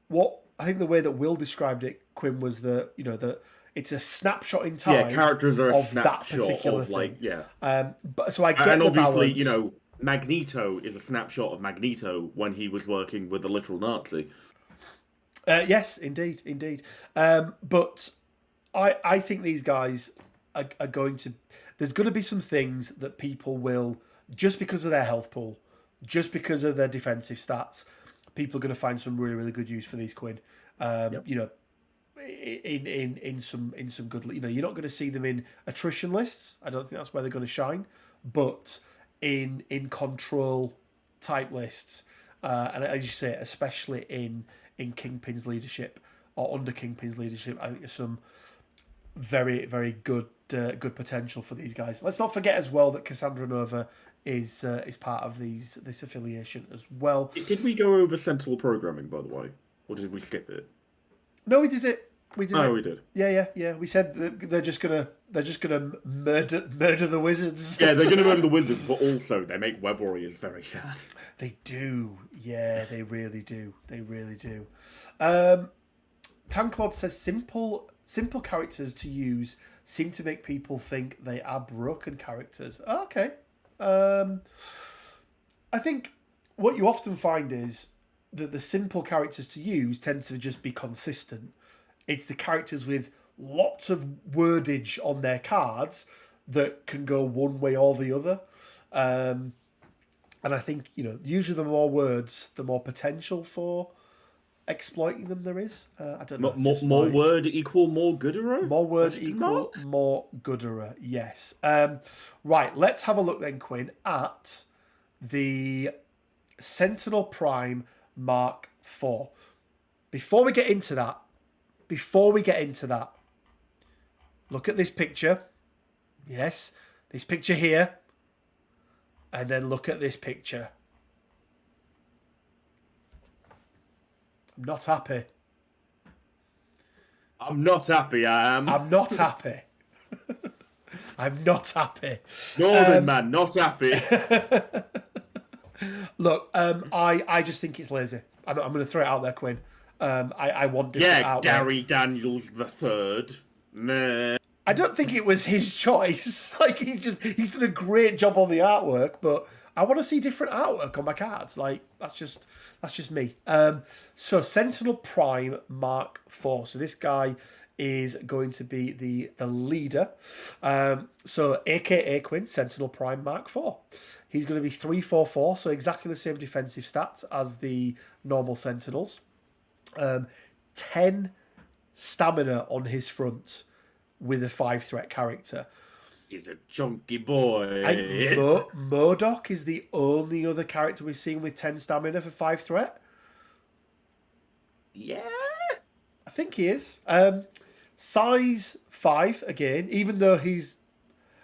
Speaker 1: what I think the way that Will described it, Quinn, was that it's a snapshot in time.
Speaker 2: Yeah, characters are a snapshot
Speaker 1: that particular thing. But so I get
Speaker 2: and
Speaker 1: the
Speaker 2: obviously,
Speaker 1: balance.
Speaker 2: Magneto is a snapshot of Magneto when he was working with the literal Nazi.
Speaker 1: Yes, indeed. But I think these guys are going to... There's going to be some things that people will, just because of their health pool, just because of their defensive stats, people are going to find some really, really good use for these, Quinn. In some good... you're not going to see them in attrition lists. I don't think that's where they're going to shine. But in control type lists, and as you say, especially in Kingpin's leadership or under Kingpin's leadership, I think there's some very, very good potential for these guys. Let's not forget as well that Cassandra Nova is part of this affiliation as well.
Speaker 2: Did we go over Sentinel programming, by the way, or did we skip it?
Speaker 1: No, we did it. We did. Yeah. We said they're just gonna murder the wizards.
Speaker 2: Yeah, they're gonna murder the wizards, but also they make Web Warriors very sad.
Speaker 1: They do. Yeah, they really do. Tanklord says simple characters to use seem to make people think they are broken characters. Okay. I think what you often find is that the simple characters to use tend to just be consistent. It's the characters with lots of wordage on their cards that can go one way or the other. And I think, usually the more words, the more potential for exploiting them there is. I don't know.
Speaker 2: More word equal more goodera?
Speaker 1: More word equal more goodera, yes. Right, let's have a look then, Quinn, at the Sentinel Prime Mark IV. Before we get into that, Look at this picture. Yes, this picture here. And then look at this picture. I'm not happy.
Speaker 2: I'm not happy, I am.
Speaker 1: I'm not happy. I'm not happy.
Speaker 2: Northern man, not happy.
Speaker 1: Look, I just think it's lazy. I'm going to throw it out there, Quinn. I want different artwork.
Speaker 2: Gary Daniels III. Nah.
Speaker 1: I don't think it was his choice. Like he's done a great job on the artwork, but I want to see different artwork on my cards. Like that's just me. So Sentinel Prime Mark IV. So this guy is going to be the leader. So AKA Quinn, Sentinel Prime Mark IV. He's going to be 3/4/4, so exactly the same defensive stats as the normal Sentinels. 10 stamina on his front with a 5-threat character.
Speaker 2: He's a chunky boy.
Speaker 1: Modok is the only other character we've seen with 10 stamina for 5-threat.
Speaker 2: Yeah.
Speaker 1: I think he is. Size 5, again, even though he's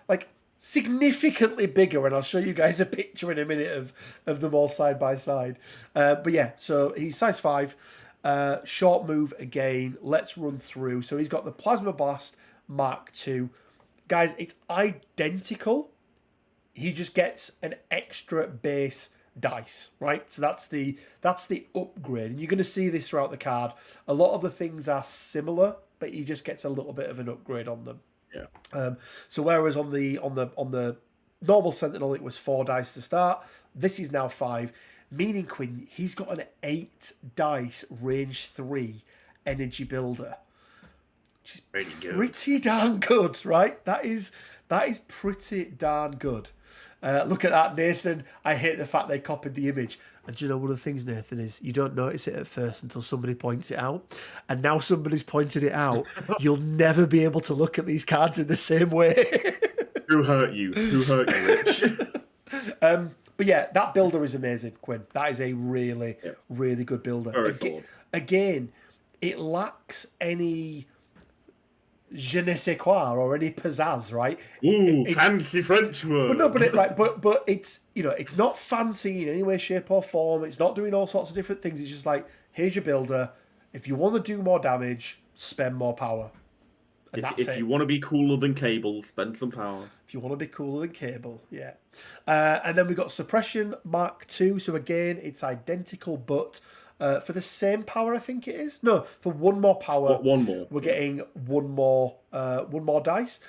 Speaker 1: like significantly bigger, and I'll show you guys a picture in a minute of them all side by side. But yeah, so he's size 5. Short move again. Let's run through. So he's got the Plasma Blast Mark II. Guys, it's identical. He just gets an extra base dice, right? So that's the upgrade. And you're going to see this throughout the card. A lot of the things are similar, but he just gets a little bit of an upgrade on them.
Speaker 2: Yeah.
Speaker 1: So whereas on the normal Sentinel it was 4 dice to start, this is now 5. Meaning, Quinn, he's got an 8 dice range 3 energy builder. Which is pretty darn good, right? That is pretty darn good. Look at that, Nathan. I hate the fact they copied the image. And do you know one of the things, Nathan, is you don't notice it at first until somebody points it out. And now somebody's pointed it out. You'll never be able to look at these cards in the same way.
Speaker 2: Who hurt you? Who hurt you, Rich?
Speaker 1: But yeah, that builder is amazing, Quinn. That is a really, really good builder. Again, it lacks any je ne sais quoi or any pizzazz, right?
Speaker 2: Ooh, fancy French word.
Speaker 1: But no, but it's it's not fancy in any way, shape, or form. It's not doing all sorts of different things. It's just like, here's your builder. If you want to do more damage, spend more power. And that's it.
Speaker 2: If you want to be cooler than Cable, spend some power.
Speaker 1: If you want to be cooler than Cable, yeah. And then we've got Suppression Mark II. So again, it's identical, but for the same power, I think it is. No, for one more power.
Speaker 2: One more.
Speaker 1: We're getting one more dice.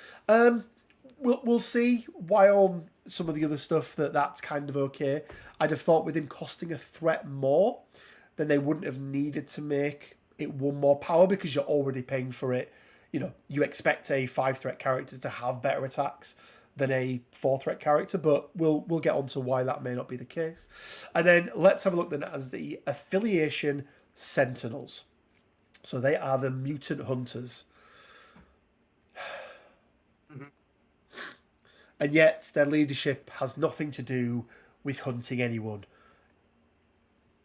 Speaker 1: We'll see why on some of the other stuff that's kind of okay. I'd have thought with him costing a threat more, then they wouldn't have needed to make it one more power because you're already paying for it. You expect a 5-threat character to have better attacks than a 4-threat character, but we'll get on to why that may not be the case. And then let's have a look then as the Affiliation Sentinels. So they are the mutant hunters. Mm-hmm. And yet their leadership has nothing to do with hunting anyone.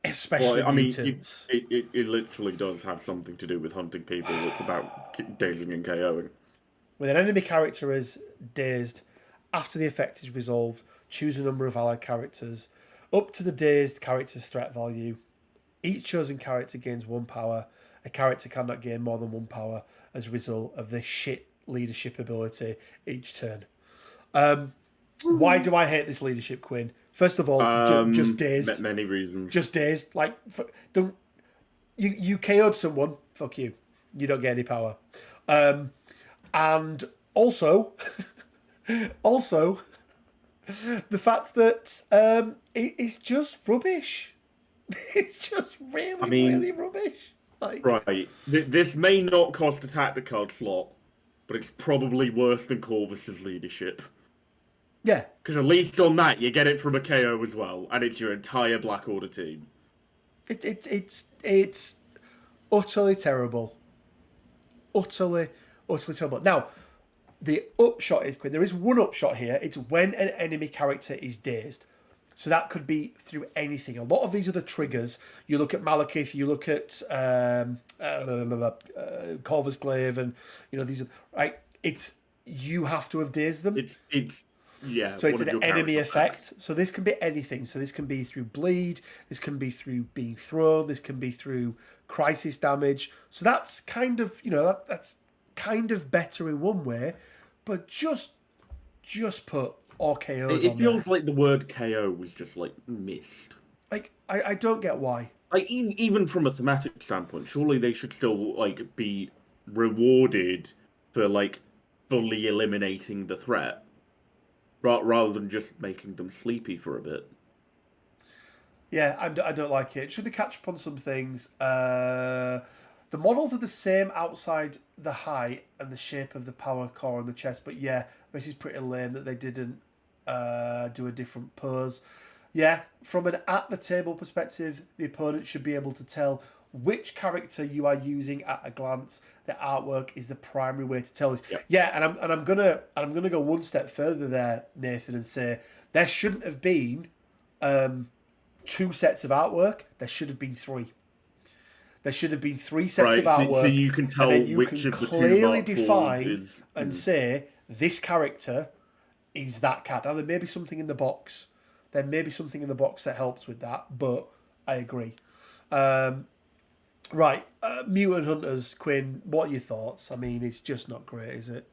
Speaker 1: Especially mutants.
Speaker 2: It literally does have something to do with hunting people. It's about dazing and KOing.
Speaker 1: When an enemy character is dazed, after the effect is resolved, choose a number of allied characters up to the dazed character's threat value. Each chosen character gains 1 power. A character cannot gain more than 1 power as a result of this shit leadership ability each turn. Why do I hate this leadership, Quinn? First of all, just dazed.
Speaker 2: Many reasons.
Speaker 1: Just dazed. Like, don't you KO'd someone? Fuck you. You don't get any power. And also, the fact that it's just rubbish. It's just really rubbish. Like,
Speaker 2: right. This may not cost a tactic card slot, but it's probably worse than Corvus's leadership.
Speaker 1: Yeah.
Speaker 2: Because at least on that, you get it from a KO as well, and it's your entire Black Order team.
Speaker 1: It's utterly terrible. Utterly terrible. Now, the upshot is, Quinn, there is one upshot here. It's when an enemy character is dazed. So that could be through anything. A lot of these other triggers, you look at Malekith, you look at Corvus Glaive, and these are right. you have to have dazed them. So it's an enemy effect. So this can be anything. So this can be through bleed. This can be through being thrown. This can be through crisis damage. So that's kind of, that's kind of better in one way, but just put or KO.
Speaker 2: It feels like the word KO was just like missed.
Speaker 1: Like I don't get why.
Speaker 2: Like even from a thematic standpoint, surely they should still like be rewarded for like fully eliminating the threat, rather than just making them sleepy for a bit.
Speaker 1: Yeah, I don't like it. Should have catch up on some things. The models are the same outside the height and the shape of the power core on the chest, but yeah, this is pretty lame that they didn't do a different pose. Yeah, from an at-the-table perspective, the opponent should be able to tell which character you are using at a glance. The artwork is the primary way to tell this.
Speaker 2: Yep.
Speaker 1: Yeah, and I'm gonna go one step further there, Nathan, and say there shouldn't have been 2 sets of artwork. There should have been 3. There should have been 3 sets of artwork.
Speaker 2: So you can tell
Speaker 1: and then you
Speaker 2: which
Speaker 1: can
Speaker 2: of the
Speaker 1: clearly
Speaker 2: two
Speaker 1: define
Speaker 2: is,
Speaker 1: and say this character is that cat. Now there may be something in the box. There may be something in the box that helps with that, but I agree. Right, Mutant Hunters, Quinn, what are your thoughts? I mean, it's just not great, is it?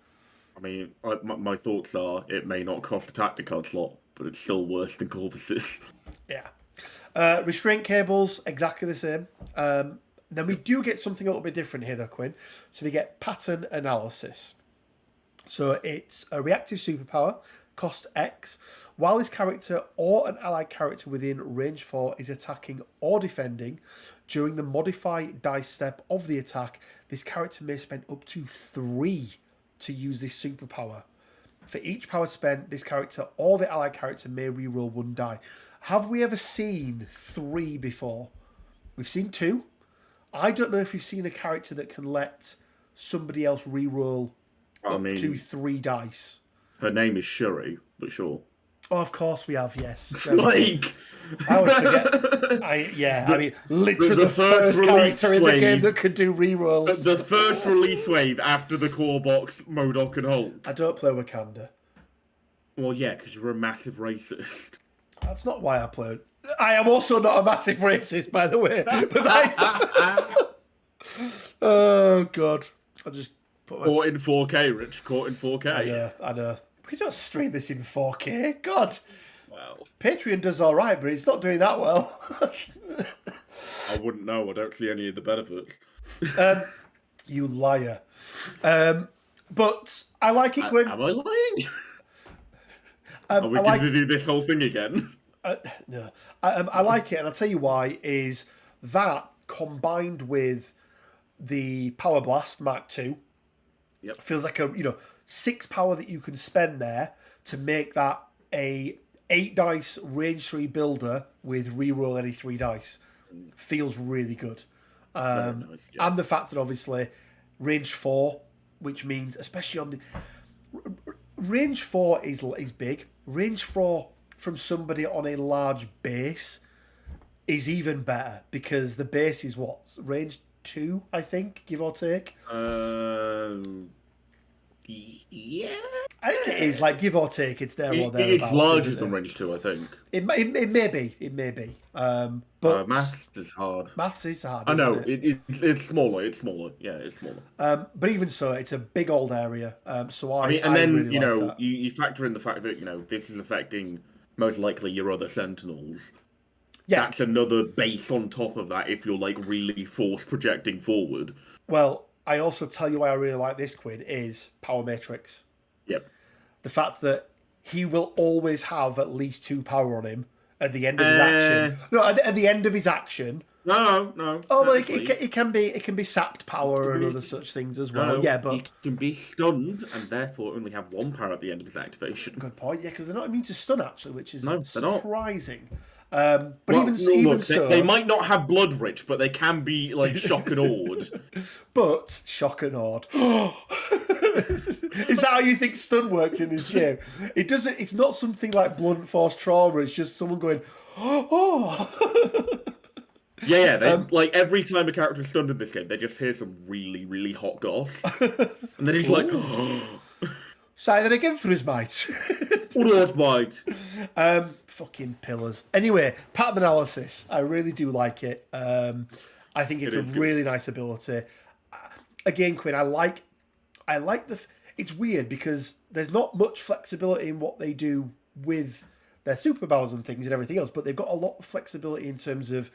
Speaker 2: I mean, my thoughts are it may not cost a tactic card slot, but it's still worse than Corvuses.
Speaker 1: Yeah. Restraint cables, exactly the same. Then we do get something a little bit different here, though, Quinn. So we get pattern analysis. So it's a reactive superpower, costs X. While this character or an allied character within range 4 is attacking or defending, during the modify dice step of the attack, this character may spend up to 3 to use this superpower. For each power spent, this character or the allied character may reroll 1 die. Have we ever seen 3 before? We've seen 2. I don't know if we've seen a character that can let somebody else reroll up to 3 dice.
Speaker 2: Her name is Shuri, but sure.
Speaker 1: Oh, of course we have, yes.
Speaker 2: Like...
Speaker 1: I always forget. I mean, literally the first character in the game that could do rerolls.
Speaker 2: The first release wave after the core box, MODOK and Hulk.
Speaker 1: I don't play Wakanda.
Speaker 2: Well, yeah, because you're a massive racist.
Speaker 1: That's not why I play it. I am also not a massive racist, by the way. But that is... Oh, God. I'll just put my...
Speaker 2: Caught in 4K, Rich. Caught in 4K.
Speaker 1: I know. We don't stream this in 4K. God.
Speaker 2: Wow.
Speaker 1: Patreon does all right, but it's not doing that well.
Speaker 2: I wouldn't know. I don't see any of the benefits.
Speaker 1: You liar. But I like it, Quinn.
Speaker 2: Am I lying? Are we going to do this whole thing again?
Speaker 1: No. I like it, and I'll tell you why, is that combined with the Power Blast Mark II, feels like a 6 power that you can spend there to make that a 8 dice range 3 builder with reroll any 3 dice. Feels really good.
Speaker 2: Nice, yeah.
Speaker 1: And the fact that obviously range 4, which means especially on the range 4 is big. Range 4 from somebody on a large base is even better because the base is what? Range 2, I think, give or take.
Speaker 2: Yeah,
Speaker 1: I think it is, like, give or take, it's there or there.
Speaker 2: It's larger than range 2, I think.
Speaker 1: It may be. But
Speaker 2: maths is hard.
Speaker 1: Maths is hard.
Speaker 2: I know it's smaller. Yeah, it's smaller.
Speaker 1: But even so, it's a big old area. So I mean,
Speaker 2: and then
Speaker 1: really like that.
Speaker 2: you factor in the fact that this is affecting most likely your other Sentinels.
Speaker 1: Yeah,
Speaker 2: that's another base on top of that. If you're like really force projecting forward.
Speaker 1: Well, I also tell you why I really like this, Quinn, is Power Matrix.
Speaker 2: Yep.
Speaker 1: The fact that he will always have at least 2 power on him at the end of his action. No, at the end of his action.
Speaker 2: No.
Speaker 1: Oh, well, it can be sapped power and other such things as well.
Speaker 2: No,
Speaker 1: yeah, but
Speaker 2: he can be stunned and therefore only have 1 power at the end of his activation.
Speaker 1: Good point. Yeah, because they're not immune to stun actually, which is surprising.
Speaker 2: But
Speaker 1: even
Speaker 2: look,
Speaker 1: so,
Speaker 2: they might not have blood rich, but they can be like shock and awed.
Speaker 1: But shock and awed. Is that how you think stun works in this game? It doesn't. It's not something like blunt force trauma. It's just someone going, oh.
Speaker 2: Yeah. Like every time a character is stunned in this game, they just hear some really, really hot goss, and then he's like, oh.
Speaker 1: Say that again for us, mate.
Speaker 2: All right, mate.
Speaker 1: Fucking pillars. Anyway, pattern analysis. I really do like it. I think it's a really nice ability. Again, Quinn, I like the. It's weird because there's not much flexibility in what they do with their superpowers and things and everything else, but they've got a lot of flexibility in terms of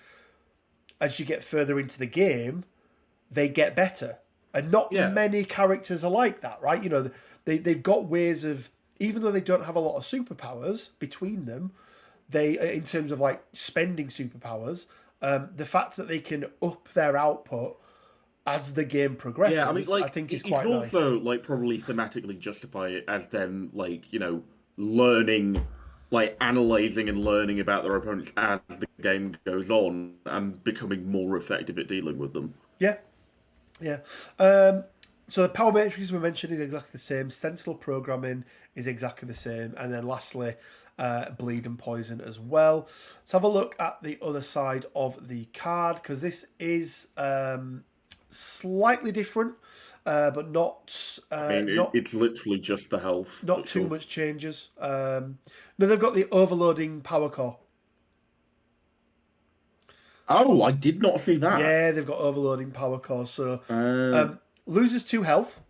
Speaker 1: as you get further into the game, they get better. And not many characters are like that, right? You know, they've got ways of, even though they don't have a lot of superpowers between them, they, in terms of like spending superpowers, the fact that they can up their output as the game progresses,
Speaker 2: Yeah, I mean, like,
Speaker 1: I think is
Speaker 2: you
Speaker 1: quite
Speaker 2: can
Speaker 1: nice.
Speaker 2: also like probably thematically justify it as them like learning, like analyzing and learning about their opponents as the game goes on and becoming more effective at dealing with them.
Speaker 1: Yeah, yeah. So the power matrix we mentioned is exactly the same. Sentinel programming is exactly the same, and then lastly, bleed and poison as well. Let's have a look at the other side of the card because this is slightly different, but not.
Speaker 2: I mean, it's literally just the health.
Speaker 1: Not too much changes. No, they've got the overloading power core.
Speaker 2: Oh, I did not see that.
Speaker 1: Yeah, they've got overloading power core. So loses 2 health.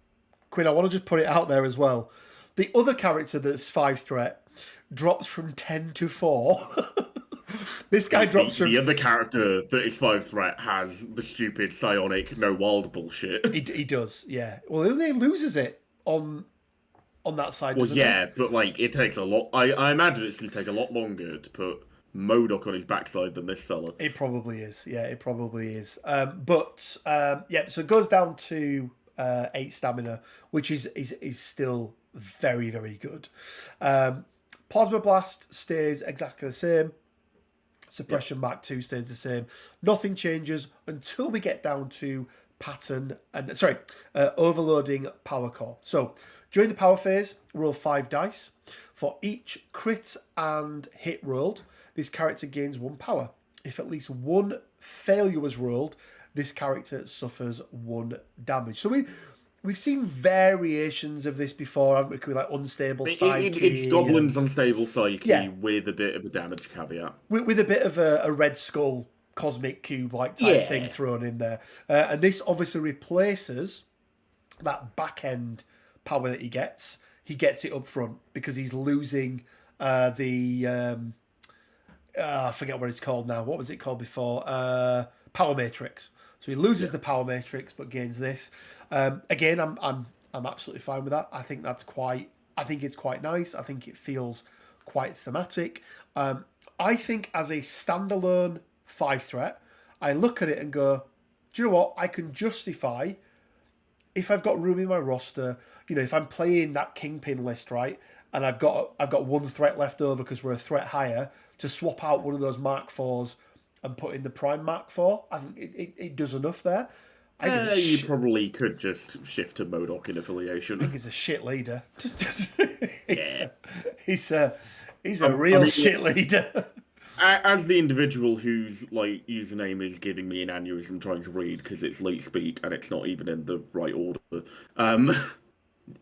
Speaker 1: Quinn, I want to just put it out there as well. The other character that's 5 threat drops from 10 to 4. This guy drops from...
Speaker 2: The other character that is 5 threat has the stupid psionic no wild bullshit.
Speaker 1: He does, yeah. Well, he loses it on that side,
Speaker 2: well, yeah, but like it takes a lot... I imagine it's going to take a lot longer to put MODOK on his backside than this fella.
Speaker 1: It probably is, yeah, it probably is. Yeah, so it goes down to 8 stamina, which is still very, very good. Plasma Blast stays exactly the same. Suppression Mark 2 stays the same. Nothing changes until we get down to overloading power core. So during the power phase, roll 5 dice. For each crit and hit rolled, this character gains 1 power. If at least 1 failure was rolled, this character suffers 1 damage. So we've seen variations of this before, haven't we? Like unstable psyche.
Speaker 2: It's goblins unstable psyche with a bit of a damage caveat.
Speaker 1: With a bit of a Red Skull cosmic cube-like type thing thrown in there. And this obviously replaces that back-end power that he gets. He gets it up front because he's losing I forget what it's called now. What was it called before? Power Matrix. So he loses the Power Matrix but gains this. Again, I'm absolutely fine with that. I think it's quite nice. I think it feels quite thematic. I think as a standalone 5 threat, I look at it and go, do you know what? I can justify if I've got room in my roster, if I'm playing that Kingpin list, right, and I've got 1 threat left over because we're a threat higher, to swap out one of those Mark 4s and put in the Prime Mark 4. I think it does enough there.
Speaker 2: You probably could just shift to MODOK in Affiliation.
Speaker 1: I think he's a shit leader. He's a real shit leader.
Speaker 2: As the individual whose like username is giving me an aneurysm trying to read because it's late speak and it's not even in the right order.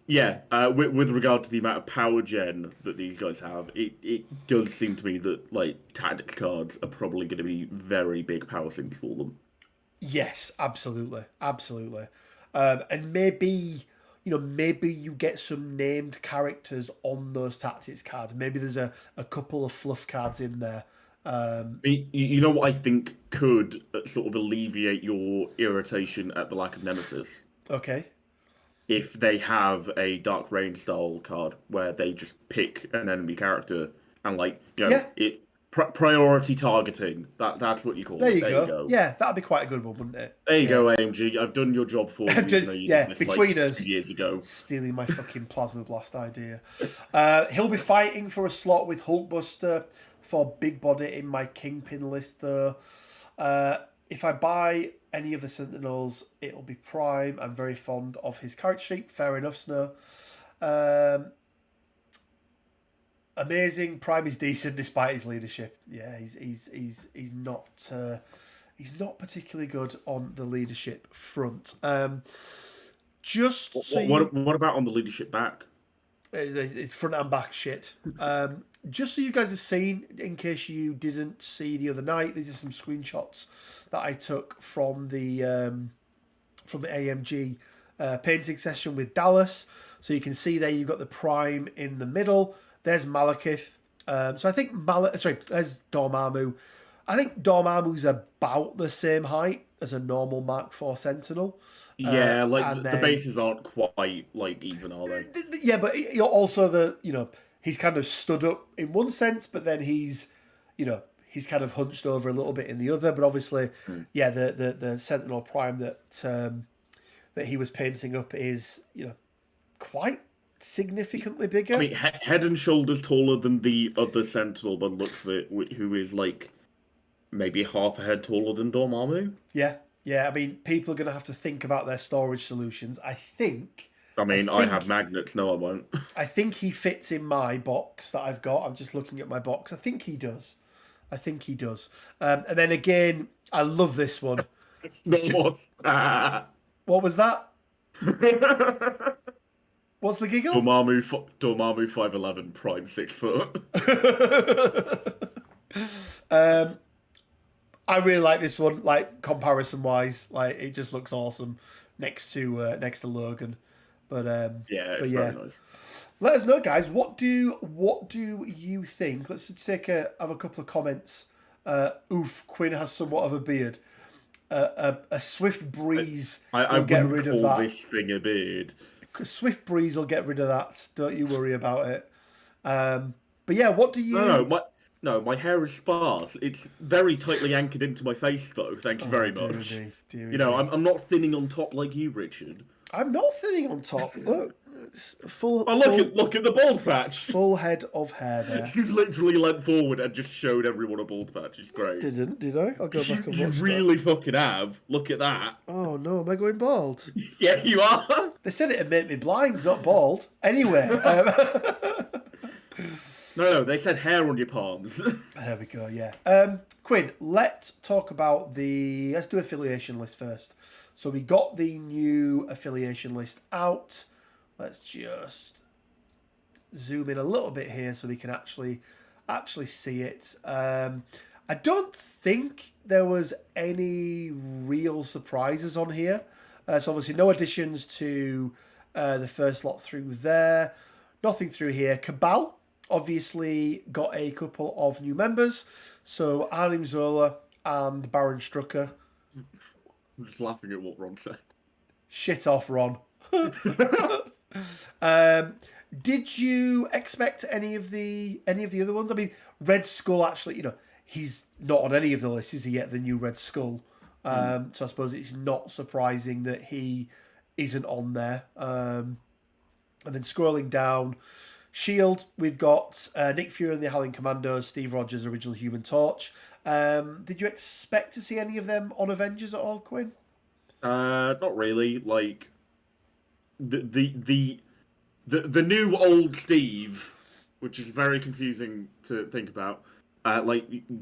Speaker 2: With regard to the amount of power gen that these guys have, it does seem to me that like tactics cards are probably going to be very big power sinks for them.
Speaker 1: Yes, absolutely. And maybe you get some named characters on those tactics cards. Maybe there's a couple of fluff cards in there.
Speaker 2: You know what I think could sort of alleviate your irritation at the lack of Nemesis?
Speaker 1: Okay.
Speaker 2: If they have a Dark Range style card where they just pick an enemy character and priority targeting. That's what you call it.
Speaker 1: There you go. Yeah, that'd be quite a good one, wouldn't it?
Speaker 2: There you go, AMG. I've done your job for you.
Speaker 1: Between us,
Speaker 2: 2 years ago,
Speaker 1: stealing my fucking Plasma Blast idea. He'll be fighting for a slot with Hulkbuster for big body in my Kingpin list, though. If I buy any of the Sentinels, it'll be Prime. I'm very fond of his character sheet. Fair enough, Snow. Amazing. Prime is decent despite his leadership. Yeah, he's not particularly good on the leadership front.
Speaker 2: What about on the leadership back?
Speaker 1: It's front and back shit. Just so you guys have seen, in case you didn't see the other night, these are some screenshots that I took from the AMG painting session with Dallas. So you can see there you've got the Prime in the middle. There's Malekith. So I think there's Dormammu. I think Dormammu's about the same height as a normal Mark IV Sentinel.
Speaker 2: Yeah, the bases aren't quite like even, are they?
Speaker 1: Yeah, but you're also he's kind of stood up in one sense, but then he's kind of hunched over a little bit in the other. But obviously, the Sentinel Prime that he was painting up is quite significantly bigger.
Speaker 2: I mean, head and shoulders taller than the other Sentinel, but looks of it, who is like maybe half a head taller than Dormammu.
Speaker 1: Yeah. I mean, people are going to have to think about their storage solutions. I
Speaker 2: have magnets. No, I won't.
Speaker 1: I think he fits in my box that I've got. I'm just looking at my box. I think he does. And then again, I love this one. What was that? What's the giggle?
Speaker 2: Dormammu 5'11", Prime 6 foot.
Speaker 1: I really like this one, like comparison wise. Like it just looks awesome next to Logan. But
Speaker 2: very nice.
Speaker 1: Let us know, guys. What do you think? Let's have a couple of comments. Quinn has somewhat of a beard. A swift breeze will get rid of that.
Speaker 2: This thing a beard.
Speaker 1: A swift breeze will get rid of that. Don't you worry about it. But yeah, what do you?
Speaker 2: No, my hair is sparse. It's very tightly anchored into my face, though. Thank you very much. I'm not thinning on top like you, Richard.
Speaker 1: I'm not thinning on top. Look, it's full.
Speaker 2: Look at the bald patch.
Speaker 1: Full head of hair there.
Speaker 2: You literally leant forward and just showed everyone a bald patch. It's great.
Speaker 1: Did I? I'll go back and watch.
Speaker 2: You really fucking have. Look at that.
Speaker 1: Oh no, am I going bald?
Speaker 2: Yeah, you are.
Speaker 1: They said it'd make me blind, not bald. Anyway.
Speaker 2: No, they said hair on your palms.
Speaker 1: There we go, yeah. Quinn, let's talk about let's do affiliation list first. So we got the new affiliation list out. Let's just zoom in a little bit here so we can actually see it. I don't think there was any real surprises on here. So obviously no additions to the first lot through there. Nothing through here. Cabal obviously got a couple of new members. So Arnim Zola and Baron Strucker.
Speaker 2: I'm just laughing at what Ron said.
Speaker 1: Shit off, Ron. Did you expect any of the other ones? I mean, Red Skull actually, he's not on any of the lists, is he yet? The new Red Skull. So I suppose it's not surprising that he isn't on there. And then scrolling down, Shield, we've got Nick Fury and the Howling Commandos, Steve Rogers, original Human Torch. Did you expect to see any of them on Avengers at all, Quinn?
Speaker 2: Not really. Like the new old Steve, which is very confusing to think about.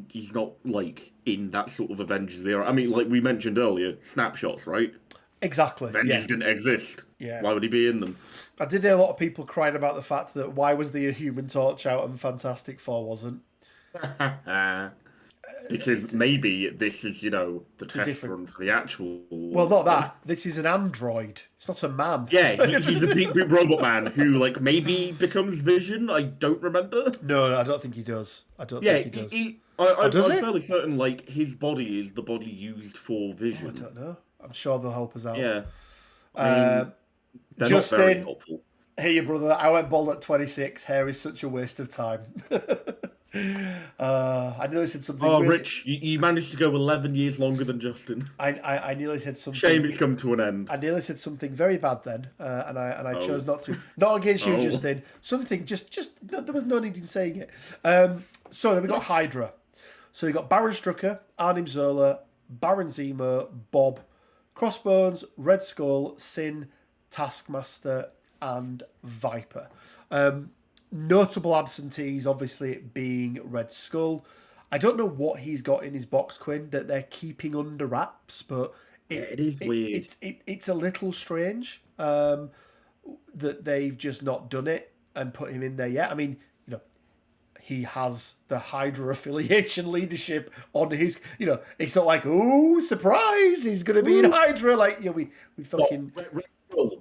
Speaker 2: He's not like in that sort of Avengers era. I mean, like we mentioned earlier, snapshots, right?
Speaker 1: Exactly.
Speaker 2: Avengers didn't exist.
Speaker 1: Yeah.
Speaker 2: Why would he be in them?
Speaker 1: I did hear a lot of people crying about the fact that why was the Human Torch out and Fantastic Four wasn't?
Speaker 2: Because maybe this is, the test run for the actual...
Speaker 1: Well, not that. This is an android. It's not a man.
Speaker 2: Yeah, he's a big robot man who, maybe becomes Vision. I don't remember.
Speaker 1: No, I don't think he does. I don't think he does.
Speaker 2: I'm fairly certain, his body is the body used for Vision.
Speaker 1: I don't know. I'm sure they'll help us out.
Speaker 2: Yeah.
Speaker 1: They're Justin, not very helpful. Hey, your brother. I went bald at 26. Hair is such a waste of time. I nearly said something.
Speaker 2: Oh, really... Rich, you managed to go 11 years longer than Justin.
Speaker 1: I nearly said something.
Speaker 2: Shame it's come to an end.
Speaker 1: I nearly said something very bad then, and I chose not to. Not against you, Justin. Something just no, there was no need in saying it. So then we got Hydra. So we got Baron Strucker, Arnim Zola, Baron Zemo, Bob, Crossbones, Red Skull, Sin, Taskmaster, and Viper. Notable absentees, obviously, being Red Skull. I don't know what he's got in his box, Quinn, that they're keeping under wraps, but
Speaker 2: it is weird.
Speaker 1: It's a little strange that they've just not done it. and put him in there yet. I mean, he has the Hydra affiliation leadership on his. It's not like, oh, surprise, he's going to be in Hydra. Like, we fucking.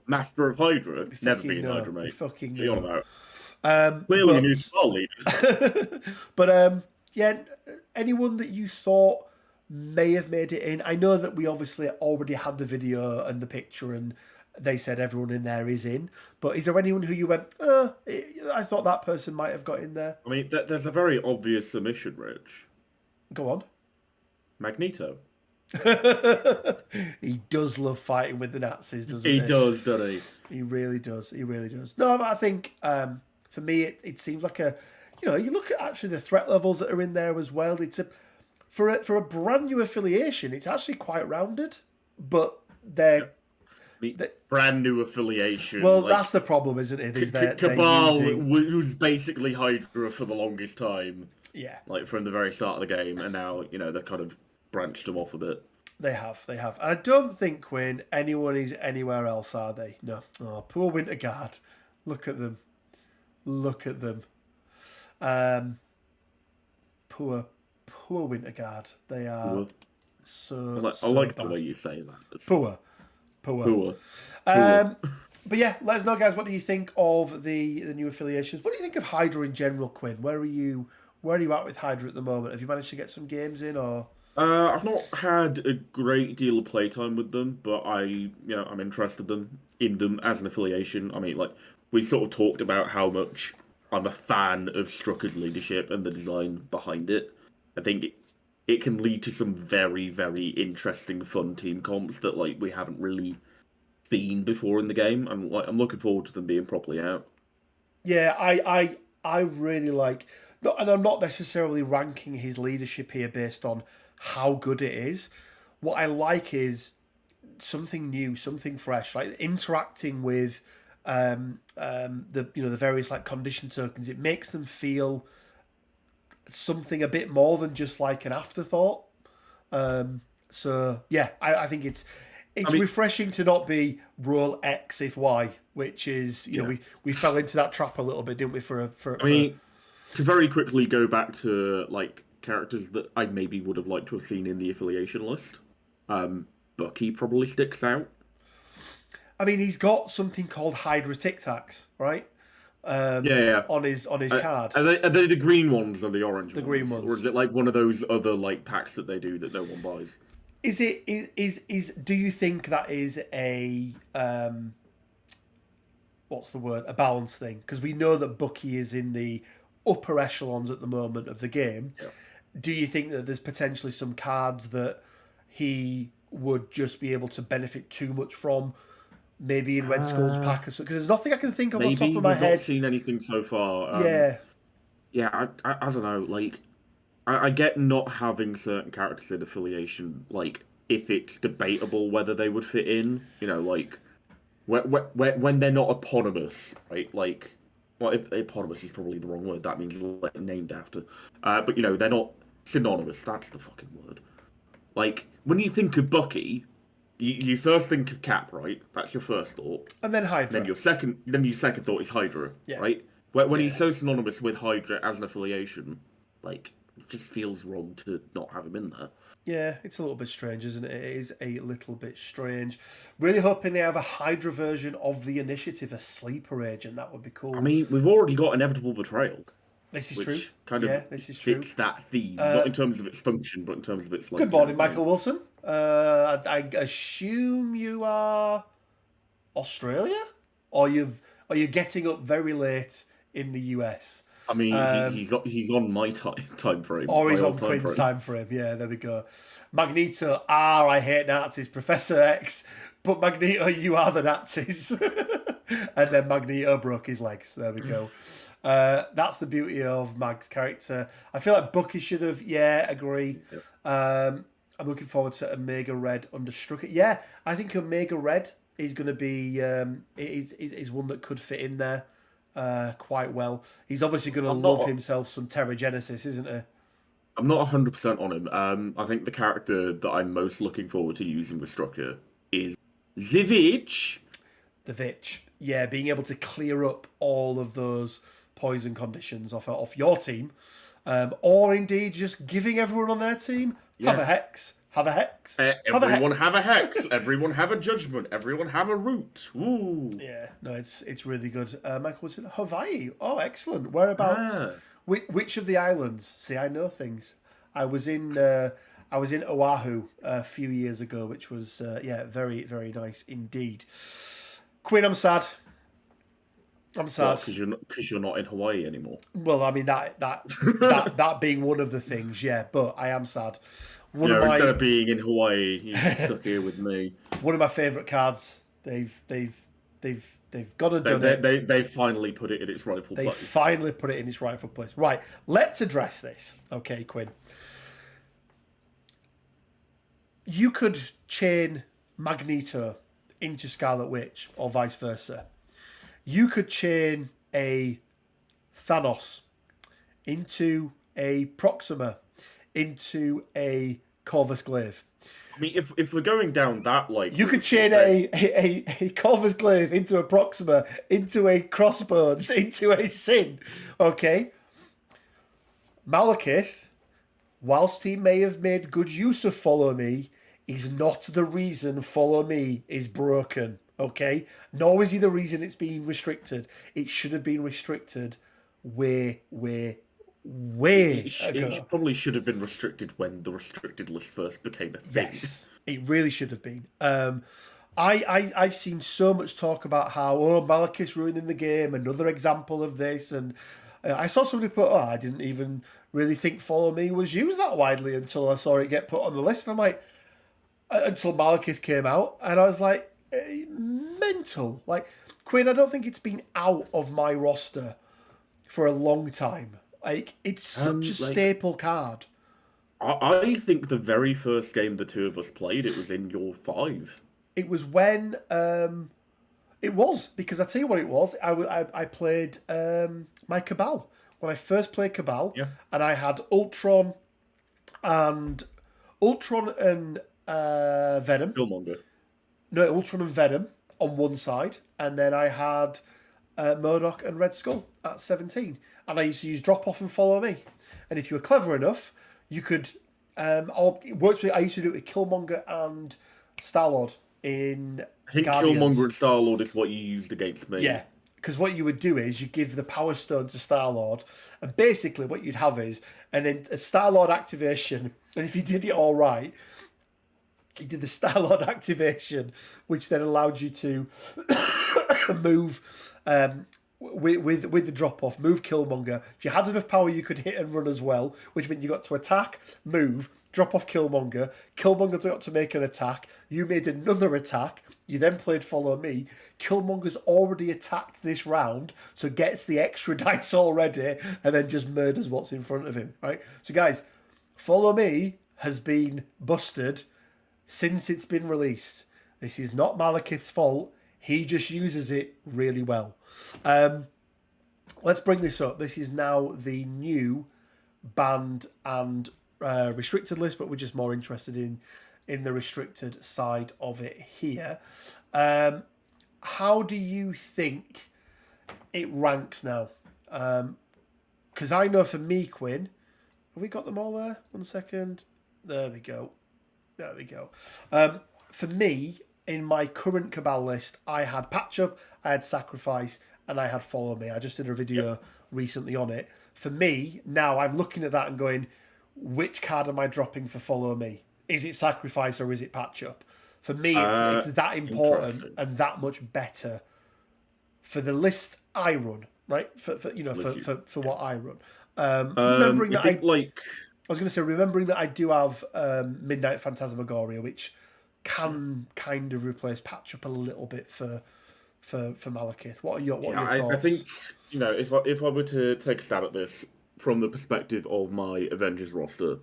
Speaker 2: Master of Hydra, never been
Speaker 1: know.
Speaker 2: Hydra, mate.
Speaker 1: We fucking
Speaker 2: know.
Speaker 1: know.
Speaker 2: Clearly, he needs our leaders.
Speaker 1: But anyone that you thought may have made it in. I know that we obviously already had the video and the picture, and they said everyone in there is in. But is there anyone who you went, I thought that person might have got in there?
Speaker 2: I mean, there's a very obvious submission, Rich.
Speaker 1: Go on.
Speaker 2: Magneto.
Speaker 1: He does love fighting with the Nazis, doesn't
Speaker 2: he? He does, doesn't he?
Speaker 1: He really does. He really does. No, but I think for me, it seems like you look at actually the threat levels that are in there as well. It's for a brand new affiliation, it's actually quite rounded, but they're
Speaker 2: brand new affiliation.
Speaker 1: Well, that's the problem, isn't it? Is
Speaker 2: Cabal was basically Hydra for the longest time.
Speaker 1: Yeah,
Speaker 2: like from the very start of the game, and now they've kind of branched them off a bit.
Speaker 1: They have. And I don't think, Quinn, anyone is anywhere else, are they? No. Oh, poor Winter Guard. Look at them. Poor Winter Guard. They are so
Speaker 2: I like
Speaker 1: bad.
Speaker 2: the way you say that.
Speaker 1: Poor. But yeah, let us know, guys. What do you think of the new affiliations? What do you think of Hydra in general, Quinn? Where are you at with Hydra at the moment? Have you managed to get some games in, or?
Speaker 2: I've not had a great deal of playtime with them, but I'm interested in them as an affiliation. I mean, like, we sort of talked about how much I'm a fan of Strucker's leadership and the design behind it. I think it can lead to some very, very interesting, fun team comps that we haven't really seen before in the game, and I'm looking forward to them being properly out.
Speaker 1: Yeah, I really like. And I'm not necessarily ranking his leadership here based on how good it is. What I like is something new, something fresh, like interacting with the various condition tokens. It makes them feel something a bit more than just like an afterthought. So yeah, I think it's refreshing to not be roll X if Y, which is we fell into that trap a little bit, didn't we?
Speaker 2: To very quickly go back to characters that I maybe would have liked to have seen in the affiliation list. Bucky probably sticks out.
Speaker 1: I mean, he's got something called Hydra Tic Tacs, right? On his card.
Speaker 2: Are they the green ones or the orange ones?
Speaker 1: The green ones.
Speaker 2: Or is it like one of those other packs that they do that no one buys?
Speaker 1: Do you think that is a what's the word? A balance thing? Because we know that Bucky is in the upper echelons at the moment of the game.
Speaker 2: Yeah.
Speaker 1: Do you think that there's potentially some cards that he would just be able to benefit too much from, maybe in Red Skull's pack or something? Because there's nothing I can think of on top of my head.
Speaker 2: Not seen anything so far.
Speaker 1: Yeah,
Speaker 2: I don't know. I get not having certain characters in affiliation. If it's debatable whether they would fit in, when they're not eponymous, right? Well, eponymous is probably the wrong word. That means named after. But they're not synonymous. That's the fucking word. When you think of Bucky, you first think of Cap, right? That's your first thought.
Speaker 1: And then Hydra.
Speaker 2: Then your second thought is Hydra, right? When he's so synonymous with Hydra as an affiliation, it just feels wrong to not have him in there.
Speaker 1: Yeah, it's a little bit strange, isn't it? It is a little bit strange. Really hoping they have a Hydra version of the Initiative, a sleeper agent. That would be cool.
Speaker 2: I mean, we've already got Inevitable Betrayal.
Speaker 1: This is true.
Speaker 2: This is fits that theme, not in terms of its function, but in terms of its.
Speaker 1: Good morning, Michael Wilson. I assume you are Australia, or are you getting up very late in the US?
Speaker 2: I mean, he's on my time frame.
Speaker 1: Or he's on Quinn's time frame. Yeah, there we go. Magneto, I hate Nazis. Professor X, but Magneto, you are the Nazis. And then Magneto broke his legs. There we go. That's the beauty of Mag's character. I feel like Bucky should have. Yeah, agree.
Speaker 2: Yep.
Speaker 1: I'm looking forward to Omega Red under Strucker. Yeah, I think Omega Red is going to be is one that could fit in there quite well. He's obviously going to love himself some Terra Genesis, isn't he?
Speaker 2: I'm not 100% on him. I think the character that I'm most looking forward to using with Strucker is Zivich.
Speaker 1: The Vitch. Yeah, being able to clear up all of those poison conditions off your team. Or indeed just giving everyone on their team have a hex. Have a hex.
Speaker 2: Everyone have a hex. Everyone have a judgment. Everyone have a root. Ooh.
Speaker 1: Yeah, no, it's really good. Michael was in Hawaii. Oh, excellent. Whereabouts? Which of the islands? See, I know things. I was in Oahu a few years ago, which was very, very nice indeed. Quinn, I'm sad.
Speaker 2: Because you're not in Hawaii anymore.
Speaker 1: Well, I mean that being one of the things, yeah. But I am sad.
Speaker 2: Instead of being in Hawaii, you're stuck here with me.
Speaker 1: One of my favourite cards. They've gone and done it.
Speaker 2: They finally put it in its rightful place.
Speaker 1: They finally put it in its rightful place. Right. Let's address this. Okay, Quinn. You could chain Magneto into Scarlet Witch or vice versa. You could chain a Thanos into a Proxima, into a Corvus Glaive.
Speaker 2: I mean, if we're going down that, like...
Speaker 1: You could chain a Corvus Glaive into a Proxima, into a Crossbones, into a Sin. Okay? Malekith, whilst he may have made good use of Follow Me, is not the reason Follow Me is broken. Okay? Nor is he the reason it's being restricted. It should have been restricted way ago.
Speaker 2: It probably should have been restricted when the restricted list first became a thing.
Speaker 1: Yes, it really should have been. I've seen so much talk about how, Malekith's ruining the game, another example of this, and I saw somebody put, I didn't even really think Follow Me was used that widely until I saw it get put on the list, and I'm like, until Malekith came out, and I was like, mental. Like, Quinn, I don't think it's been out of my roster for a long time. Like, it's such a staple card.
Speaker 2: I think the very first game the two of us played, it was in your 5.
Speaker 1: It was when it was, because I tell you what it was. I played my Cabal when I first played Cabal, and I had Ultron and Venom.
Speaker 2: Killmonger.
Speaker 1: No, Ultron and Venom on one side, and then I had Murdoch and Red Skull at 17. And I used to use Drop Off and Follow Me. And if you were clever enough, you could... I used to do it with Killmonger and Star-Lord in
Speaker 2: I think
Speaker 1: Guardians.
Speaker 2: Killmonger and Star-Lord is what you used against me.
Speaker 1: Yeah, because what you would do is you give the Power Stone to Star-Lord, and basically what you'd have is a Star-Lord activation, and if you did it all right, you did the Star-Lord activation, which then allowed you to move... with the drop off, move Killmonger. If you had enough power, you could hit and run as well, which meant you got to attack, move, drop off Killmonger. Killmonger got to make an attack. You made another attack. You then played Follow Me. Killmonger's already attacked this round, so gets the extra dice already, and then just murders what's in front of him. Right. So guys, Follow Me has been busted since it's been released. This is not Malekith's fault. He just uses it really well. Let's bring this up. This is now the new banned and restricted list, but we're just more interested in the restricted side of it here. How do you think it ranks now? Because I know for me, Quinn, have we got them all there? 1 second. There we go. For me, in my current Cabal list, I had Patch Up, I had Sacrifice, and I had Follow Me. I just did a video recently on it. For me, now I'm looking at that and going, which card am I dropping for Follow Me? Is it Sacrifice or is it Patch Up? For me, it's that important and that much better for the list I run, right? For what I run. Remembering that remembering that I do have Midnight Phantasmagoria, which can kind of replace Patch Up a little bit for Malekith. What are your thoughts?
Speaker 2: I think, if I were to take a stab at this from the perspective of my Avengers roster,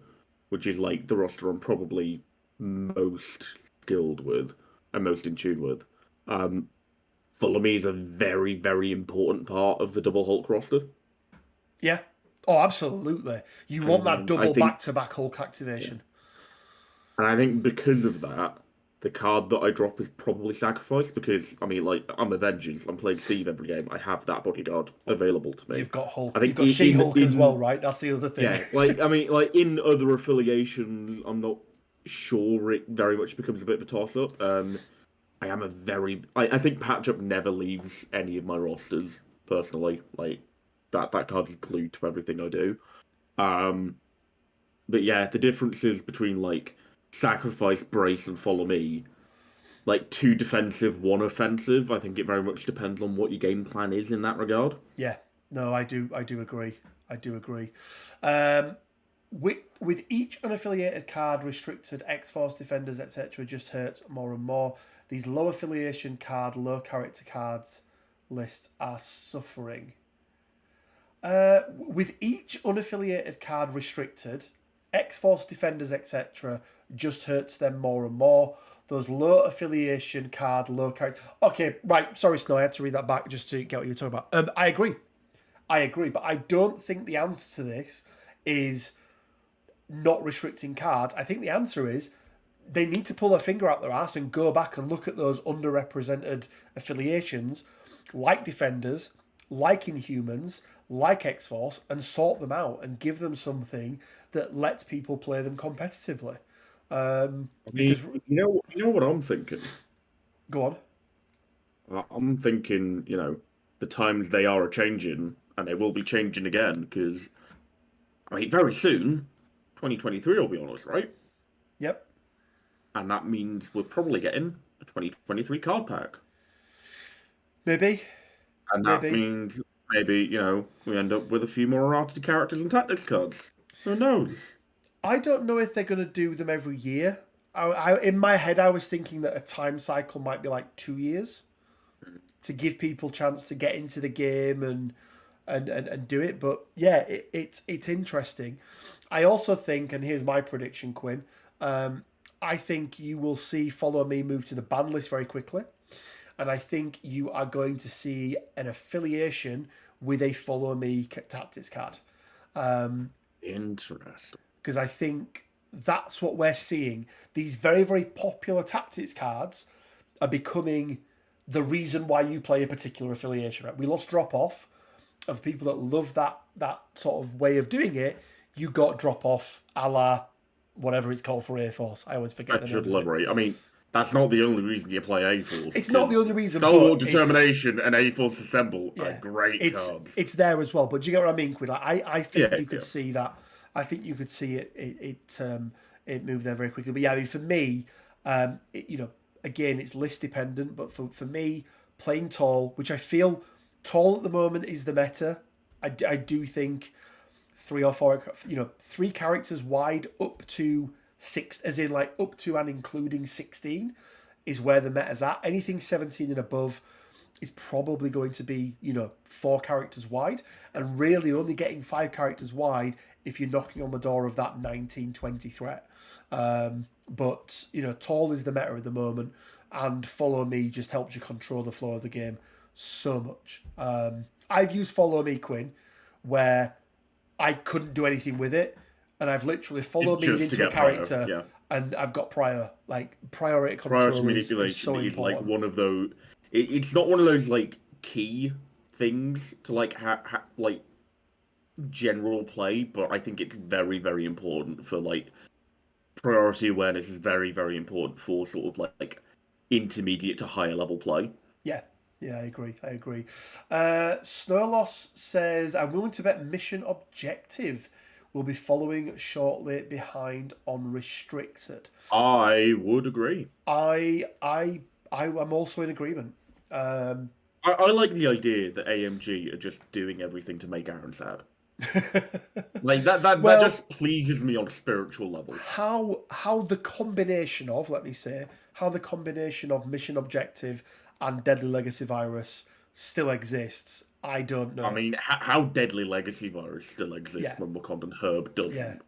Speaker 2: which is like the roster I'm probably most skilled with and most in tune with, Follow Me is a very, very important part of the Double Hulk roster.
Speaker 1: Yeah. Oh, absolutely. You want that double back-to-back Hulk activation.
Speaker 2: And I think because of that, the card that I drop is probably Sacrifice because, I mean, like, I'm Avengers. I'm playing Steve every game. I have that bodyguard available to me.
Speaker 1: You've got Hulk.
Speaker 2: I
Speaker 1: You've
Speaker 2: think
Speaker 1: got She-Hulk as well, right? That's the other thing.
Speaker 2: yeah, like, I mean, like, in other affiliations, I'm not sure it very much becomes a bit of a toss-up. I am a very... I think Patch-Up never leaves any of my rosters, personally. Like, that card is glued to everything I do. Um, but yeah, the differences between, like, Sacrifice, Brace, and Follow Me, like, 2 defensive, 1 offensive, I think it very much depends on what your game plan is in that regard.
Speaker 1: Yeah, no, I do agree. I do agree. With each unaffiliated card restricted, X-Force, Defenders, etc. just hurts more and more. These low affiliation card, low character cards lists are suffering. With each unaffiliated card restricted, X-Force, Defenders, etc. just hurts them more and more. Those low affiliation card, low character... Okay, right, sorry Snow, I had to read that back just to get what you were talking about. I agree, but I don't think the answer to this is not restricting cards. I think the answer is they need to pull their finger out their ass and go back and look at those underrepresented affiliations like Defenders, like Inhumans, like X-Force, and sort them out and give them something that lets people play them competitively. Because
Speaker 2: you know what I'm thinking?
Speaker 1: go on.
Speaker 2: I'm thinking, the times they are a-changing, and they will be changing again, because, I mean, very soon, 2023 will be on us, right?
Speaker 1: Yep.
Speaker 2: And that means we're probably getting a 2023 card pack.
Speaker 1: Maybe.
Speaker 2: And that means maybe, we end up with a few more errata characters and tactics cards. Who knows?
Speaker 1: I don't know if they're going to do them every year. In my head, I was thinking that a time cycle might be like 2 years to give people chance to get into the game and do it. But yeah, it's interesting. I also think, and here's my prediction, Quinn, I think you will see Follow Me move to the ban list very quickly. And I think you are going to see an affiliation with a Follow Me tactics card.
Speaker 2: Interesting.
Speaker 1: Because I think that's what we're seeing. These very, very popular tactics cards are becoming the reason why you play a particular affiliation. Right? We lost drop off of people that love that sort of way of doing it. You got drop off a la whatever it's called for A-Force. I always forget the name.
Speaker 2: Delivery. I mean, that's not the only reason you play A-Force.
Speaker 1: It's not the only reason.
Speaker 2: Stalwart Determination and A-Force Assemble are great cards.
Speaker 1: It's there as well. But do you get what I mean, Quinn? Like, I think you could see that. I think you could see it move there very quickly. But yeah, I mean, for me, again, it's list dependent. But for me, playing tall, which I feel tall at the moment is the meta. I do think 3 or 4, 3 characters wide up to 6, as in like up to and including 16, is where the meta's at. Anything 17 and above is probably going to be 4 characters wide, and really only getting 5 characters wide if you're knocking on the door of that 19-20 threat. But tall is the meta at the moment, and Follow Me just helps you control the flow of the game so much. I've used Follow Me, Quinn, where I couldn't do anything with it, and I've literally followed me into a character, and I've got priority control.
Speaker 2: Priority manipulation is so important. Like one of those. It's not one of those like key things to like like general play, but I think it's very, very important for like priority awareness is very, very important for sort of like intermediate to higher level play.
Speaker 1: Yeah, I agree. Snowloss says, I'm willing to bet Mission Objective will be following shortly behind on Restricted.
Speaker 2: I would agree.
Speaker 1: I'm also in agreement.
Speaker 2: I like the idea that AMG are just doing everything to make Aaron sad. Like that just pleases me on a spiritual level.
Speaker 1: How the combination of Mission Objective and Deadly Legacy Virus still exists, I don't know.
Speaker 2: I mean, how Deadly Legacy Virus still exists when Wakandan Herb doesn't.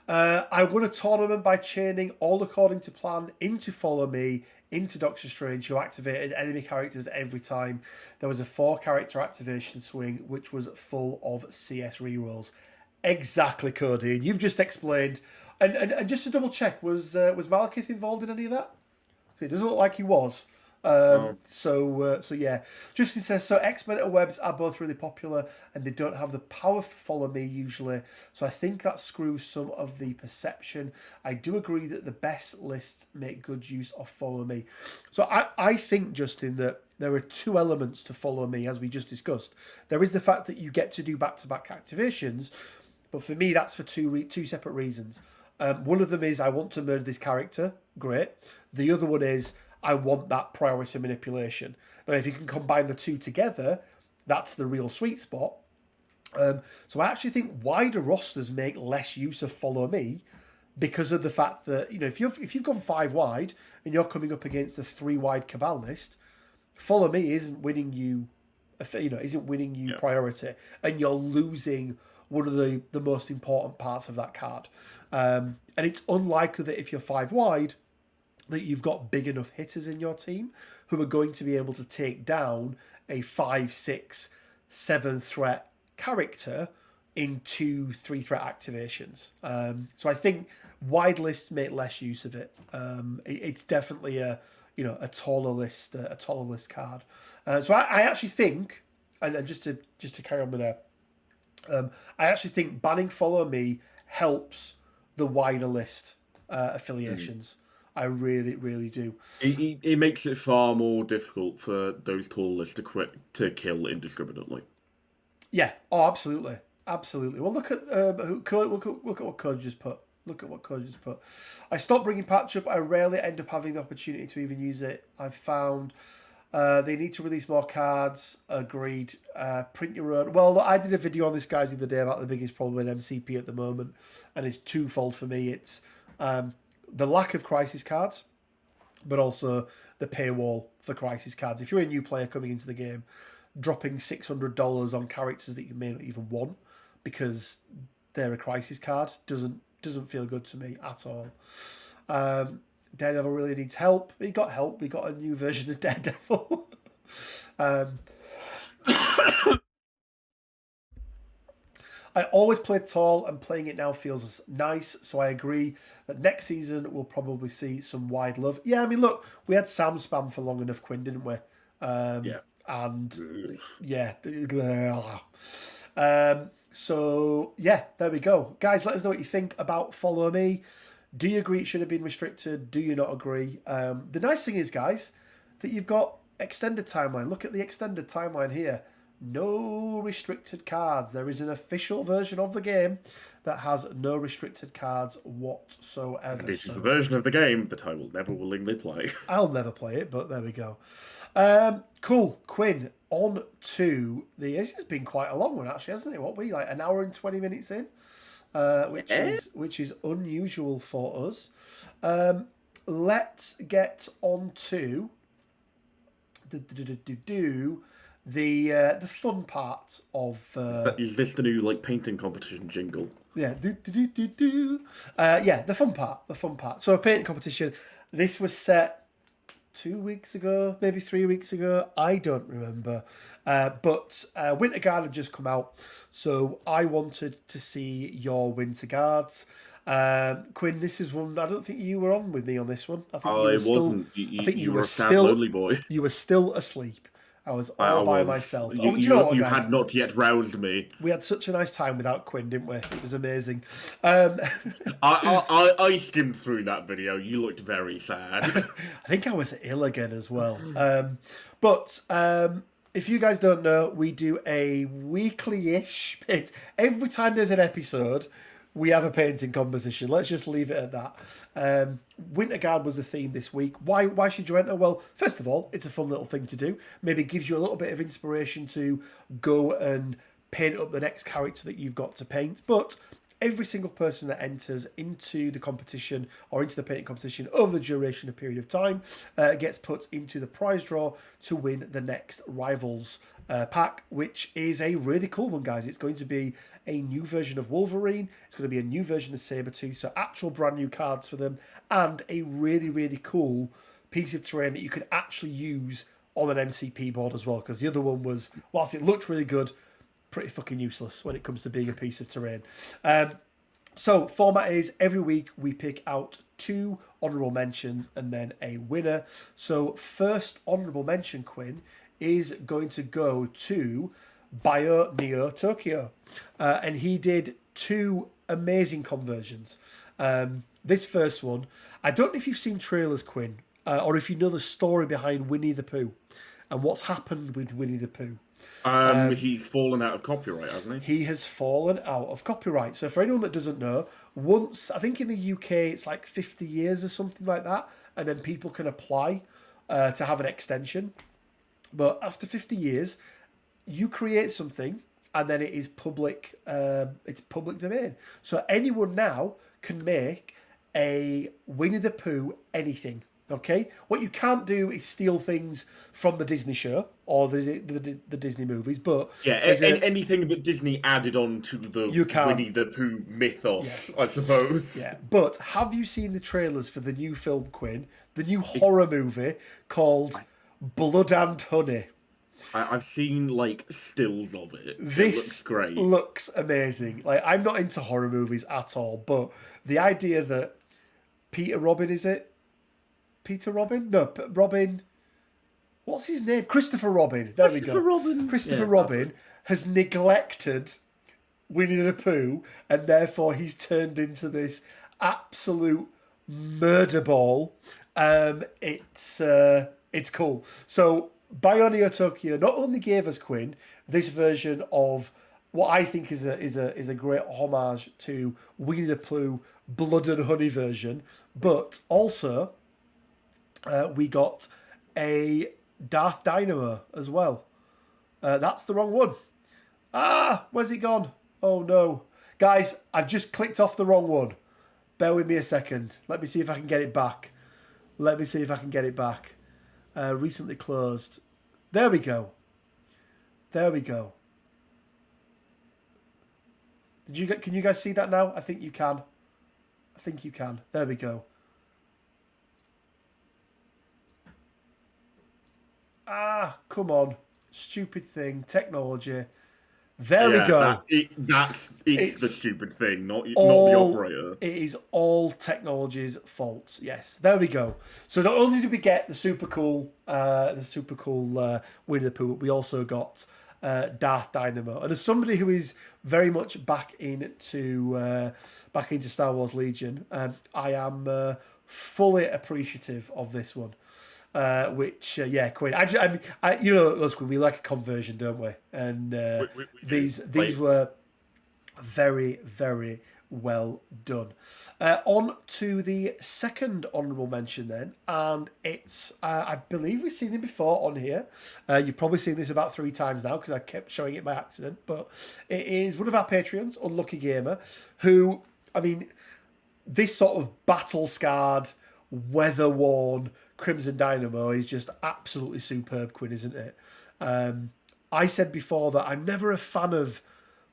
Speaker 1: I won a tournament by chaining All According to Plan into Follow Me, into Doctor Strange, who activated enemy characters every time. There was a 4-character activation swing, which was full of CS rerolls. Exactly, Cody. And you've just explained. And just to double check, was Malekith involved in any of that? It doesn't look like he was. So yeah. Justin says, so X-Men interwebs are both really popular and they don't have the power for follow me usually. So I think that screws some of the perception. I do agree that the best lists make good use of follow me. So I think, Justin, that there are two elements to follow me, as we just discussed. There is the fact that you get to do back-to-back activations, but for me that's for two separate reasons. One of them is I want to murder this character. Great. The other one is I want that priority manipulation. Now, if you can combine the two together, that's the real sweet spot. So I actually think wider rosters make less use of follow me because of the fact that, you know, if you've gone 5 wide and you're coming up against a 3 wide Cabal list, follow me isn't winning you, priority, and you're losing one of the most important parts of that card. And it's unlikely that if you're 5 wide, that you've got big enough hitters in your team who are going to be able to take down a 5, 6, 7 threat character in 2, 3 threat activations. So I think wide lists make less use of it. It's definitely a taller list card. So I actually think, and just to carry on with that, I actually think banning follow me helps the wider list affiliations. I really, really do.
Speaker 2: It makes it far more difficult for those tall lists to kill indiscriminately.
Speaker 1: Yeah. Oh, absolutely, absolutely. Well, look at what Code just put. Look at what Code just put. I stopped bringing patch up. I rarely end up having the opportunity to even use it. I've found they need to release more cards. Agreed. Print your own. Well, I did a video on this, guys, the other day about the biggest problem in MCP at the moment, and it's twofold for me. It's the lack of crisis cards, but also the paywall for crisis cards. If you're a new player coming into the game, dropping $600 on characters that you may not even want because they're a crisis card doesn't feel good to me at all. Daredevil really needs help. He got help. We got a new version of Daredevil. I always played tall, and playing it now feels nice, so I agree that next season we'll probably see some wide love. Yeah, I mean, look, we had Sam spam for long enough, Quinn, didn't we?
Speaker 2: Yeah.
Speaker 1: And, yeah. So, yeah, there we go. Guys, let us know what you think about Follow Me. Do you agree it should have been restricted? Do you not agree? The nice thing is, guys, that you've got extended timeline. Look at the extended timeline here. No restricted cards. There is an official version of the game that has no restricted cards whatsoever.
Speaker 2: This is the version of the game that I will never willingly play.
Speaker 1: I'll never play it, but there we go. Cool. Quinn, on to the... This has been quite a long one, actually, hasn't it? What were we, like an hour and 20 minutes in? Which is unusual for us. Let's get on to... the fun part of
Speaker 2: is this the new painting competition jingle?
Speaker 1: Yeah, yeah, the fun part. So a painting competition. This was set 2 weeks ago, maybe 3 weeks ago. I don't remember. But Winter Guard had just come out, so I wanted to see your Winter Guards. Quinn, this is one I don't think you were on with me on this one. I think you were still
Speaker 2: lonely boy.
Speaker 1: You were still asleep. I was all by myself.
Speaker 2: You had not yet roused me.
Speaker 1: We had such a nice time without Quinn, didn't we? It was amazing.
Speaker 2: I skimmed through that video. You looked very sad.
Speaker 1: I think I was ill again as well. But if you guys don't know, we do a weekly-ish paint. Every time there's an episode, we have a painting competition. Let's just leave it at that. Winter Guard was the theme this week. Why should you enter? Well, first of all, it's a fun little thing to do. Maybe it gives you a little bit of inspiration to go and paint up the next character that you've got to paint. But every single person that enters into the competition or into the painting competition over the duration of period of time gets put into the prize draw to win the next Rivals pack, which is a really cool one, guys. It's going to be a new version of Wolverine. It's going to be a new version of Sabretooth, so actual brand new cards for them, and a really, really cool piece of terrain that you can actually use on an MCP board as well, because the other one was, whilst it looked really good, pretty fucking useless when it comes to being a piece of terrain. So, format is every week we pick out 2 honourable mentions and then a winner. So, first honourable mention, Quinn, is going to go to Bio Neo Tokyo. And he did 2 amazing conversions. This first one, I don't know if you've seen trailers, Quinn, or if you know the story behind Winnie the Pooh and what's happened with Winnie the Pooh.
Speaker 2: He's fallen out of copyright, hasn't he?
Speaker 1: He has fallen out of copyright. So for anyone that doesn't know, once, I think in the UK it's like 50 years or something like that, and then people can apply to have an extension. But after 50 years, you create something and then it is public, it's public domain. So anyone now can make a Winnie the Pooh anything. Okay, what you can't do is steal things from the Disney show or the Disney movies, but
Speaker 2: anything that Disney added on to the Winnie the Pooh mythos, I suppose.
Speaker 1: Yeah, but have you seen the trailers for the new film, Quinn? The new horror movie called Blood and Honey.
Speaker 2: I've seen like stills of it.
Speaker 1: This
Speaker 2: it looks great.
Speaker 1: Looks amazing. Like, I'm not into horror movies at all, but the idea that Peter Robin, is it? Peter Robin? No, Robin. What's his name? Christopher Robin. There we go. Christopher Robin has neglected Winnie the Pooh, and therefore he's turned into this absolute murder ball. It's cool. So Bionio Tokyo not only gave us, Quinn, this version of what I think is a great homage to Winnie the Pooh Blood and Honey version, but also we got a Darth Dynamo as well. That's the wrong one. Where's it gone? Oh no. Guys, I've just clicked off the wrong one. Bear with me a second. Let me see if I can get it back. Recently closed. There we go. Can you guys see that now? I think you can. There we go. Come on. Stupid thing. Technology. There we go.
Speaker 2: It's the stupid thing, not the operator.
Speaker 1: It is all technology's fault. Yes, there we go. So not only did we get the super cool Winnie the Pooh, but we also got Darth Dynamo. And as somebody who is very much back into Star Wars Legion, I am fully appreciative of this one. Quinn. You know, us, Quinn, we like a conversion, don't we? And these were very, very well done. On to the second honourable mention then, and it's I believe we've seen it before on here. You've probably seen this about 3 times now because I kept showing it by accident. But it is one of our Patreons, Unlucky Gamer, who, I mean, this sort of battle-scarred, weather-worn Crimson Dynamo is just absolutely superb, Quinn, isn't it? I said before that I'm never a fan of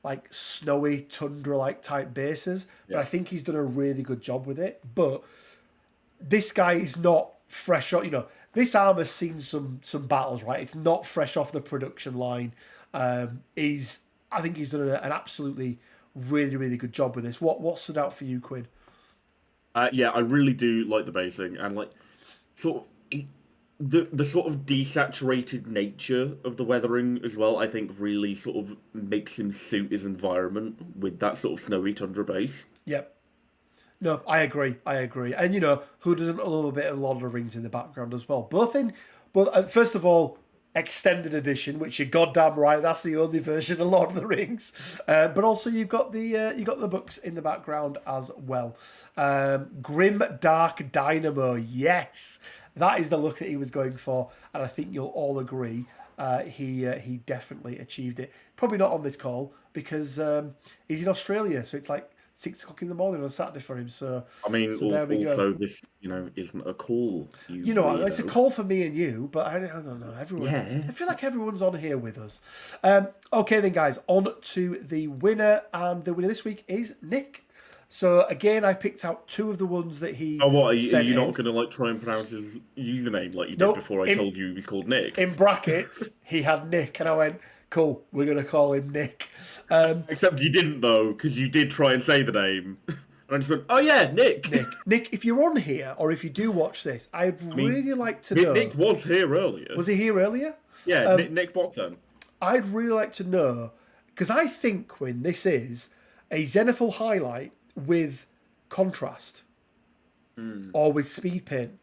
Speaker 1: like snowy tundra-like type bases, but I think he's done a really good job with it. But this guy is not fresh off, this armor's seen some battles, right? It's not fresh off the production line. I think he's done an absolutely really, really good job with this. What stood out for you, Quinn?
Speaker 2: I really do like the basing and like sort of the sort of desaturated nature of the weathering as well. I think really sort of makes him suit his environment with that sort of snowy tundra base.
Speaker 1: Yep. No, I agree. And who doesn't love a bit of Lord of the Rings in the background as well? First of all, extended edition, which you're goddamn right, that's the only version of Lord of the Rings. But also you've got the books in the background as well. Grim Dark Dynamo, yes, that is the look that he was going for, and I think you'll all agree he definitely achieved it. Probably not on this call because he's in Australia, so it's like 6 o'clock in the morning on Saturday for him. So
Speaker 2: I mean,
Speaker 1: there we go.
Speaker 2: This isn't a call.
Speaker 1: It's a call for me and you, but I don't know. Everyone, I feel like everyone's on here with us. Okay then, guys, on to the winner, and the winner this week is Nick. So again, I picked out 2 of the ones that he.
Speaker 2: Oh, what are you not going to try and pronounce his username like you did before? I told you he was called Nick.
Speaker 1: In brackets, he had Nick, and I went, Cool. We're going to call him Nick.
Speaker 2: Except you didn't, though, because you did try and say the name. And I just went, oh yeah, Nick.
Speaker 1: Nick, if you're on here, or if you do watch this, I'd really like to know...
Speaker 2: Nick was here earlier.
Speaker 1: Was he here earlier?
Speaker 2: Yeah, Nick Botton.
Speaker 1: I'd really like to know, because I think, Quinn, this is a Zenithal highlight with contrast. Or with speed paint.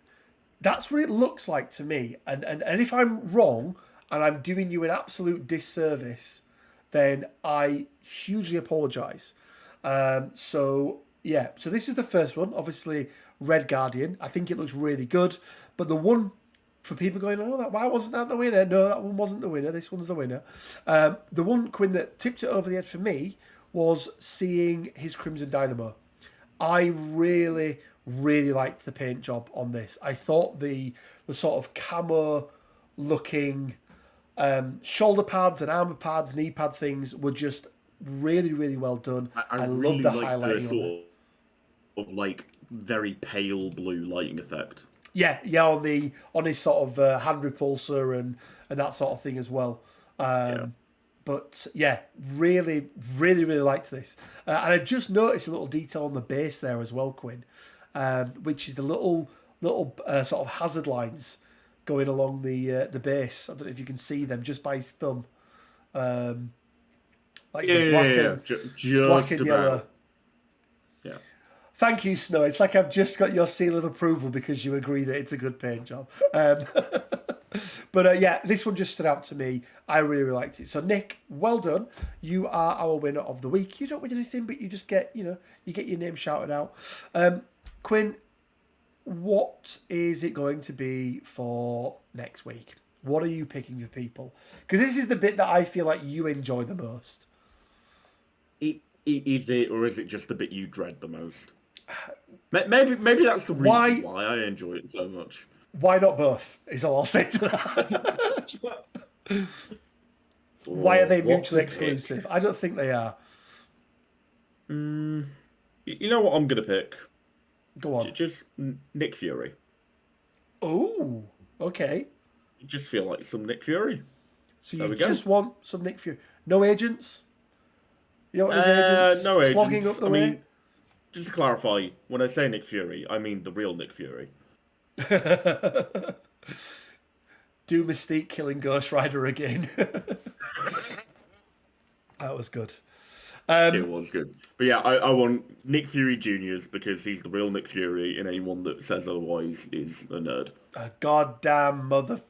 Speaker 1: That's what it looks like to me. And if I'm wrong, and I'm doing you an absolute disservice, then I hugely apologise. So this is the first one. Obviously, Red Guardian. I think it looks really good. But the one for people going, why wasn't that the winner? No, that one wasn't the winner. This one's the winner. The one, Quinn, that tipped it over the head for me was seeing his Crimson Dynamo. I really, really liked the paint job on this. I thought the sort of camo looking shoulder pads and armor pads, knee pad things were just really, really well done. I
Speaker 2: really
Speaker 1: love the
Speaker 2: like
Speaker 1: highlighting
Speaker 2: the sort of like very pale blue lighting effect.
Speaker 1: Yeah, on his sort of hand repulsor and that sort of thing as well. But yeah, really, really, really liked this. And I just noticed a little detail on the base there as well, Quinn, which is the little sort of hazard lines going along the base. I don't know if you can see them just by his thumb. Like the black and yellow.
Speaker 2: Yeah.
Speaker 1: Thank you, Snow. It's like I've just got your seal of approval because you agree that it's a good paint job. But this one just stood out to me. I really, really liked it. So, Nick, well done. You are our winner of the week. You don't win anything, but you just get, you get your name shouted out. Quinn, what is it going to be for next week? What are you picking for people? Because this is the bit that I feel like you enjoy the most.
Speaker 2: Is it, or is it just the bit you dread the most? Maybe that's the reason why I enjoy it so much.
Speaker 1: Why not both, is all I'll say to that. Why are they mutually exclusive? I don't think they are.
Speaker 2: You know what I'm going to pick?
Speaker 1: Go on.
Speaker 2: Just Nick Fury.
Speaker 1: Oh, okay.
Speaker 2: You just feel like some Nick Fury.
Speaker 1: So you just want some Nick Fury. No agents? You don't want his agents
Speaker 2: no
Speaker 1: clogging
Speaker 2: agents.
Speaker 1: up the way?
Speaker 2: Just to clarify, when I say Nick Fury, I mean the real Nick Fury.
Speaker 1: Do Mystique killing Ghost Rider again. That was good.
Speaker 2: It was good. But yeah, I want Nick Fury Juniors because he's the real Nick Fury, and anyone that says otherwise is a nerd.
Speaker 1: A goddamn mother.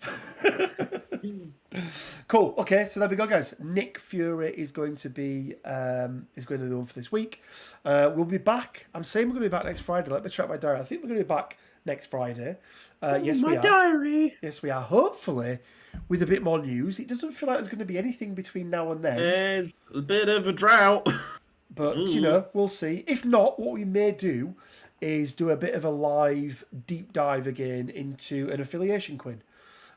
Speaker 1: Cool. Okay, so there we go, guys. Nick Fury is going to be the one for this week. We'll be back. I'm saying we're going to be back next Friday. Let me check my diary. I think we're going to be back next Friday. Yes, we are.
Speaker 2: Diary.
Speaker 1: Yes, we are. Hopefully, with a bit more news. It doesn't feel like there's going to be anything between now and then.
Speaker 2: There's a bit of a drought.
Speaker 1: But, we'll see. If not, what we may do is do a bit of a live deep dive again into an affiliation, Quinn.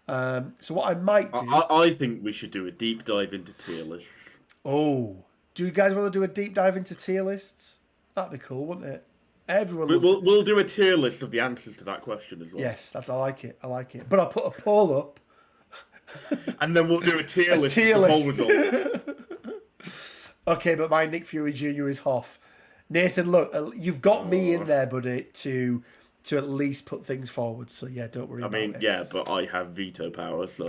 Speaker 1: So what I might do...
Speaker 2: I think we should do a deep dive into tier lists.
Speaker 1: Oh. Do you guys want to do a deep dive into tier lists? That'd be cool, wouldn't it? Everyone
Speaker 2: We'll do a tier list of the answers to that question as well.
Speaker 1: Yes, I like it. But I'll put a poll up.
Speaker 2: And then we'll do a tier list.
Speaker 1: Okay, but my Nick Fury Jr. is off. Nathan, look, you've got me in there, buddy, to at least put things forward. So, yeah, don't worry about it.
Speaker 2: Yeah, but I have veto power, so...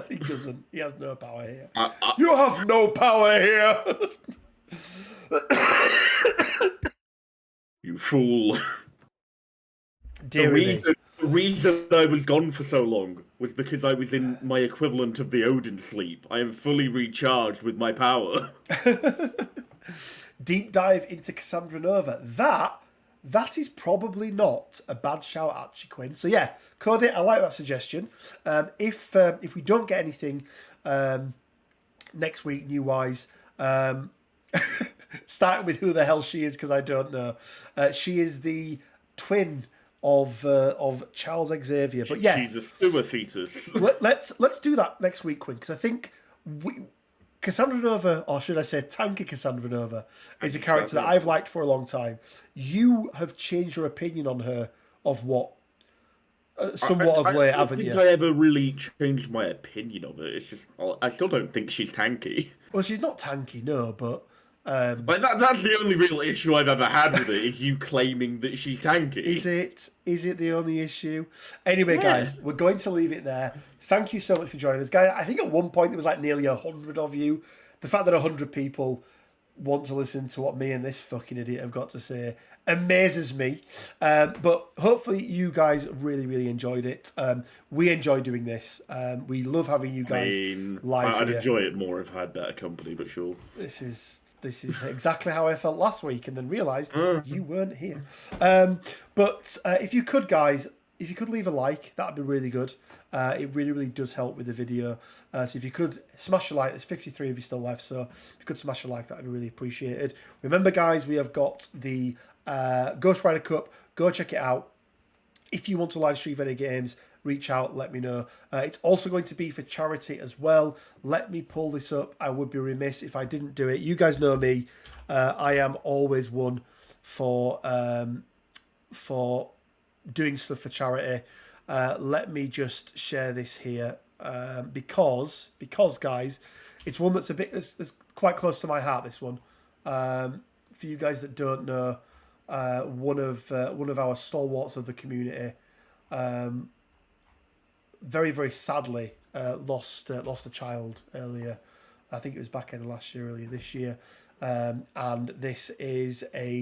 Speaker 1: He doesn't. He has no power here. You have no power here!
Speaker 2: You fool.
Speaker 1: The
Speaker 2: reason I was gone for so long was because I was in my equivalent of the Odin sleep. I am fully recharged with my power.
Speaker 1: Deep dive into Cassandra Nova. That is probably not a bad shout, actually, Quinn. So yeah, Cody, I like that suggestion. If we don't get anything next week, new wise, starting with who the hell she is because I don't know. She is the twin of Charles Xavier. But yeah,
Speaker 2: she's a sewer fetus.
Speaker 1: let's do that next week, Quinn, because I think Cassandra Nova, or should I say Tanky Cassandra Nova, is a character that I've liked for a long time. You have changed your opinion on her of what? somewhat of late, haven't you?
Speaker 2: I don't think I ever really changed my opinion of it. It's just I still don't think she's tanky.
Speaker 1: Well, she's not tanky, no, but
Speaker 2: Like that's the only real issue I've ever had with it is you claiming that she's tanky.
Speaker 1: Is it the only issue? Anyway, guys, we're going to leave it there. Thank you so much for joining us, guys. I think at one point there was like nearly 100 of you. The fact that 100 people want to listen to what me and this fucking idiot have got to say amazes me. But hopefully you guys really, really enjoyed it. We enjoy doing this. We love having you guys live
Speaker 2: I'd
Speaker 1: here.
Speaker 2: enjoy it more if I had better company, but sure.
Speaker 1: This is exactly how I felt last week, and then realised you weren't here. But if you could, guys, if you could leave a like, that'd be really good. It really, really does help with the video. So if you could smash a like, there's 53 of you still left, so if you could smash a like, that'd be really appreciated. Remember, guys, we have got the Ghost Rider Cup. Go check it out. If you want to live stream any games, reach out, let me know. It's also going to be for charity as well. Let me pull this up. I would be remiss if I didn't do it. You guys know me. I am always one for doing stuff for charity. Let me just share this here because guys, it's one that's that's quite close to my heart. This one, for you guys that don't know, one of our stalwarts of the community, very, very sadly lost a child earlier. I think it was back end of last year, earlier this year, and this is a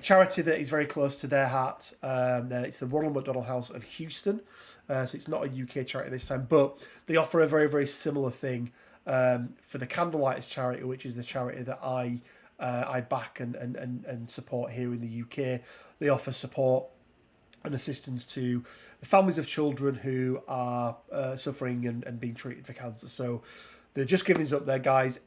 Speaker 1: charity that is very close to their heart. It's the Ronald McDonald House of Houston. So it's not a UK charity this time, but they offer a very, very similar thing for the Candlelighters charity, which is the charity that I back and support here in the UK. They offer support and assistance to the families of children who are suffering and being treated for cancer. So they're just giving us up there, guys.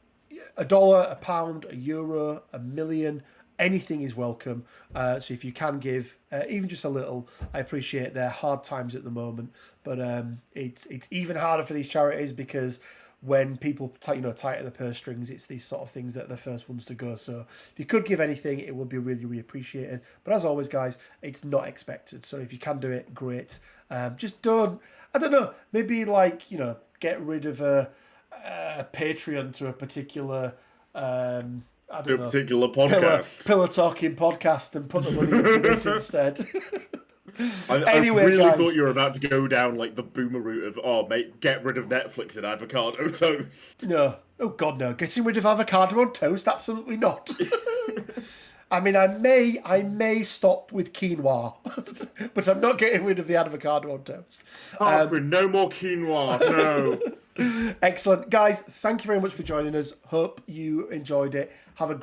Speaker 1: $1, £1, €1, $1 million. Anything is welcome. So if you can give, even just a little, I appreciate their hard times at the moment. But it's even harder for these charities because when people tighten the purse strings, it's these sort of things that are the first ones to go. So if you could give anything, it would be really, really appreciated. But as always, guys, it's not expected. So if you can do it, great. Just don't, I don't know, maybe get rid of a Patreon to a particular
Speaker 2: particular podcast.
Speaker 1: Pillow talking podcast and put the money into this instead.
Speaker 2: Anyway, I really thought you were about to go down like the boomer route of, mate, get rid of Netflix and avocado toast.
Speaker 1: No. Oh, God, no. Getting rid of avocado on toast? Absolutely not. I mean, I may stop with quinoa, but I'm not getting rid of the avocado on toast.
Speaker 2: No more quinoa, no.
Speaker 1: Excellent. Guys, thank you very much for joining us. Hope you enjoyed it. Have a